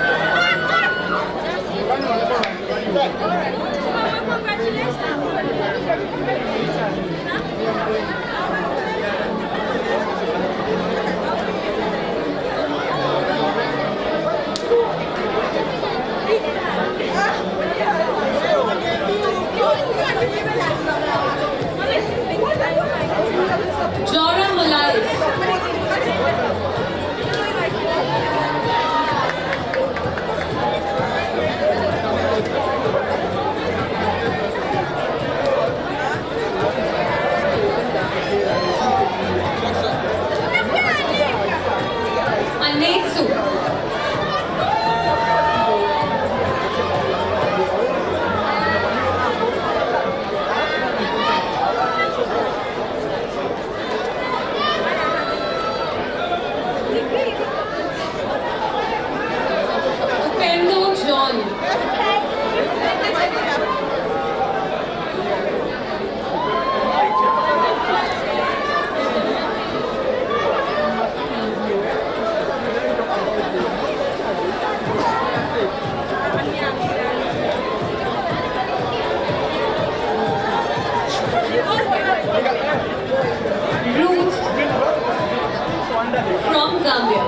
Jora Mulais. Anesu. Upendo John. Ruth from Zambia.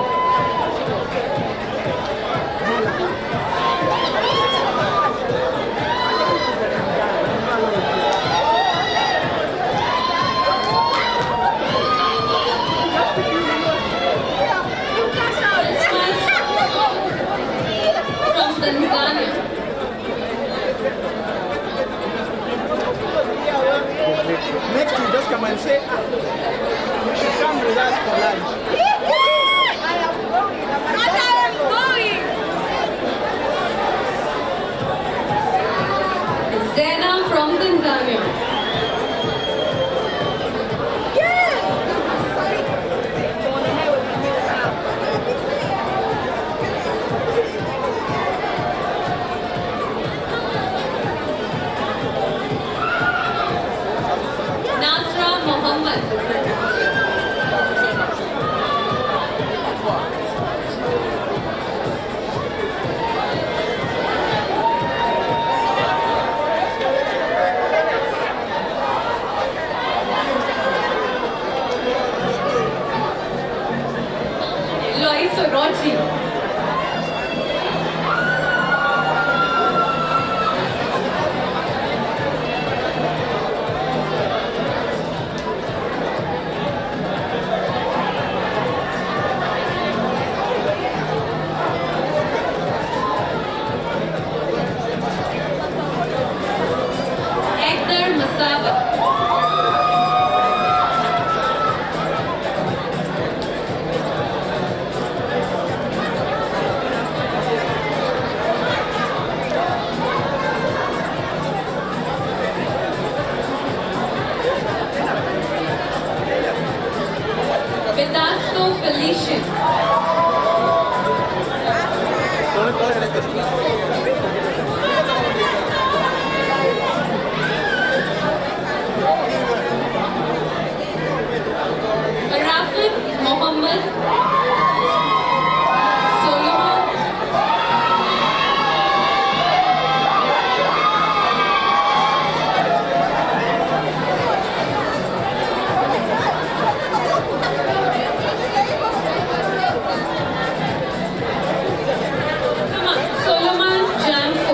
From Tanzania. Next you just come and say, you should come with us for lunch. Zena from Tanzania. Nasra Mohammed. Lois Orochi. Hector Masaba. Vedasto Felician. Rafid Mohammed. Solomon. Come on, Solomon James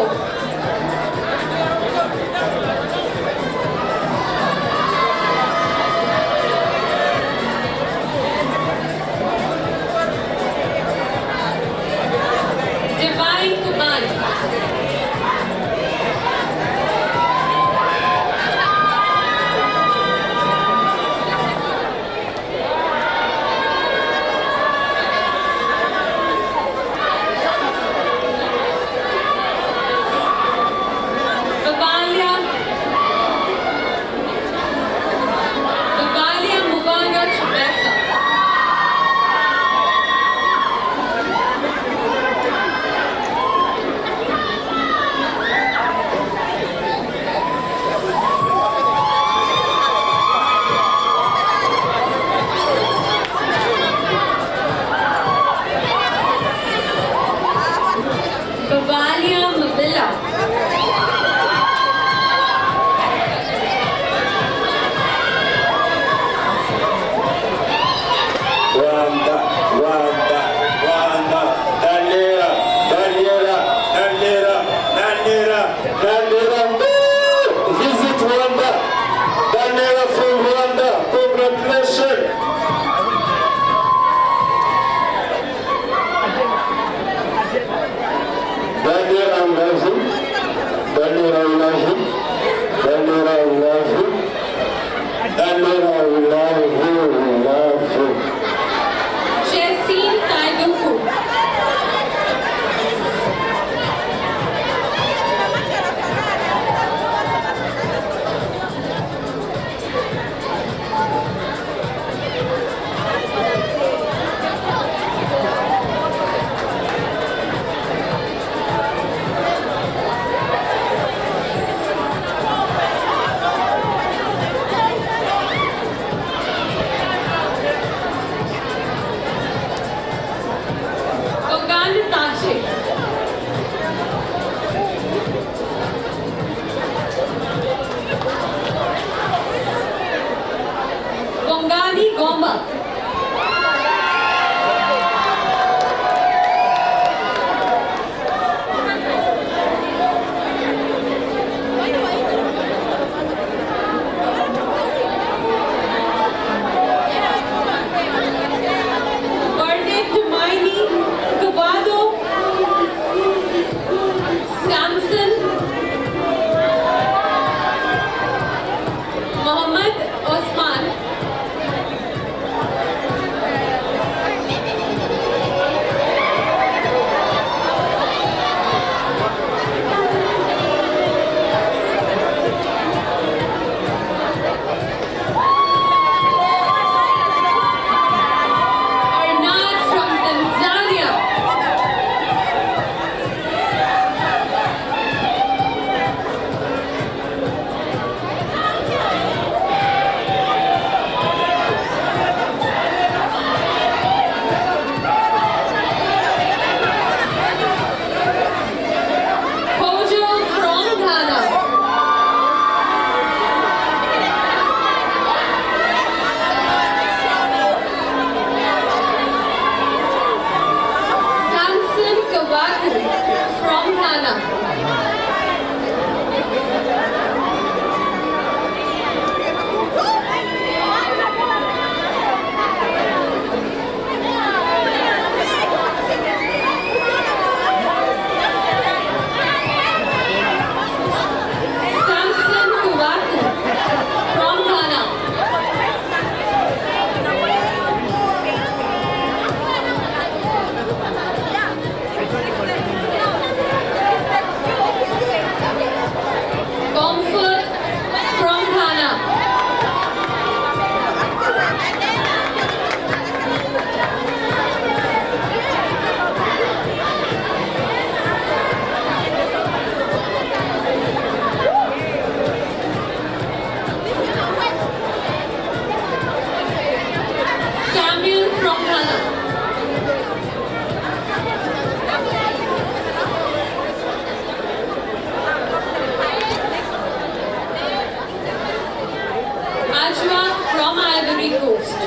Najwa from Ivory Coast.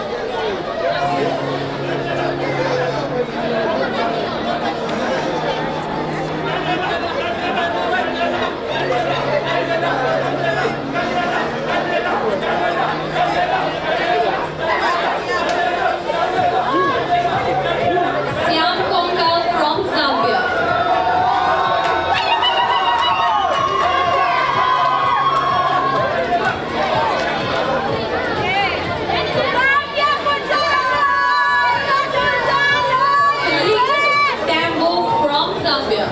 Siam Konga from Zambia. Tambo from Zambia.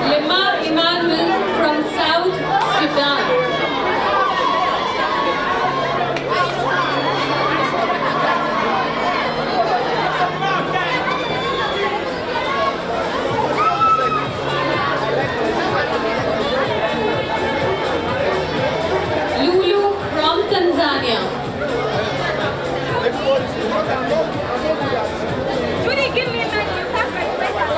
Lima Emmanuel from South Sudan. Lulu from Tanzania. Judy, give me money. You have my better.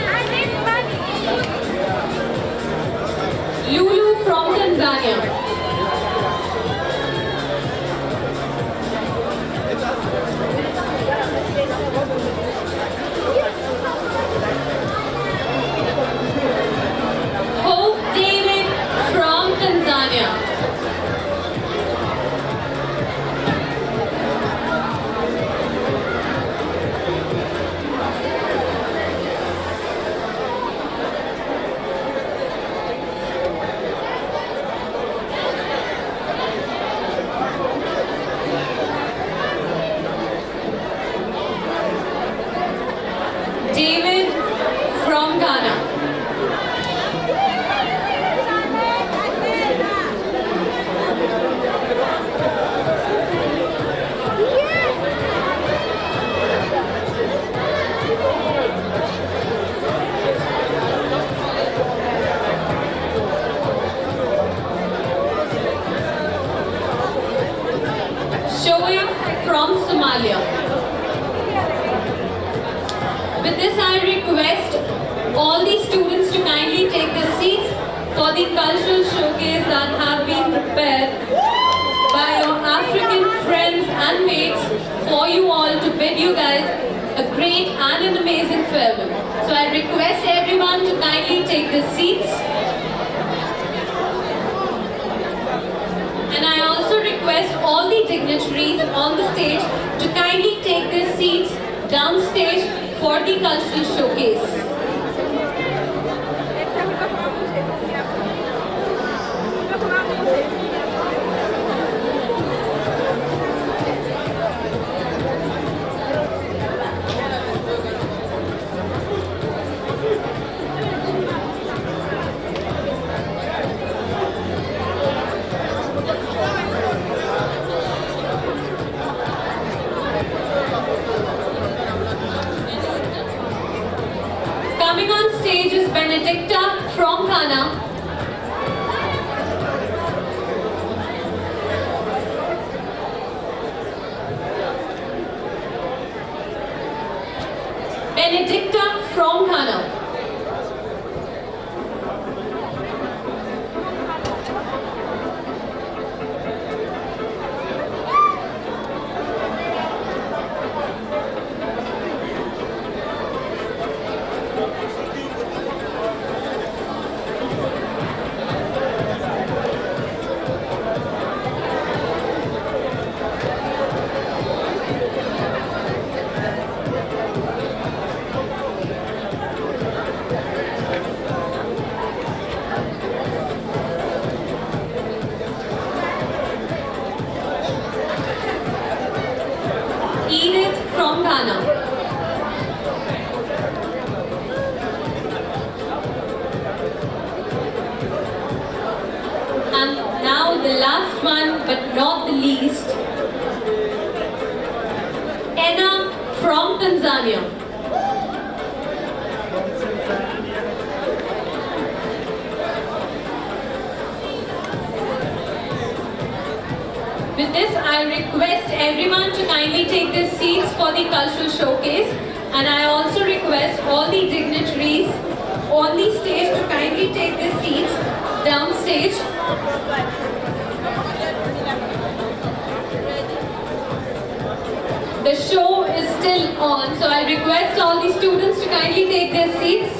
I need money. Lulu from Tanzania. Hope David from Tanzania. David from Ghana. Shoaib from Somalia. With this, I request all the students to kindly take their seats for the cultural showcase that have been prepared by your African friends and mates for you all to bid you guys a great and an amazing farewell. So I request everyone to kindly take their seats. And I also request all the dignitaries on the stage to kindly take their seats downstage for the cultural showcase. Coming on stage is Benedicta from Ghana. Benedicta from Ghana. Edith from Ghana. And now the last one but not the least, Enna from Tanzania. With this, I request everyone to kindly take their seats for the cultural showcase. And I also request all the dignitaries on the stage to kindly take their seats downstage. The show is still on, so I request all the students to kindly take their seats.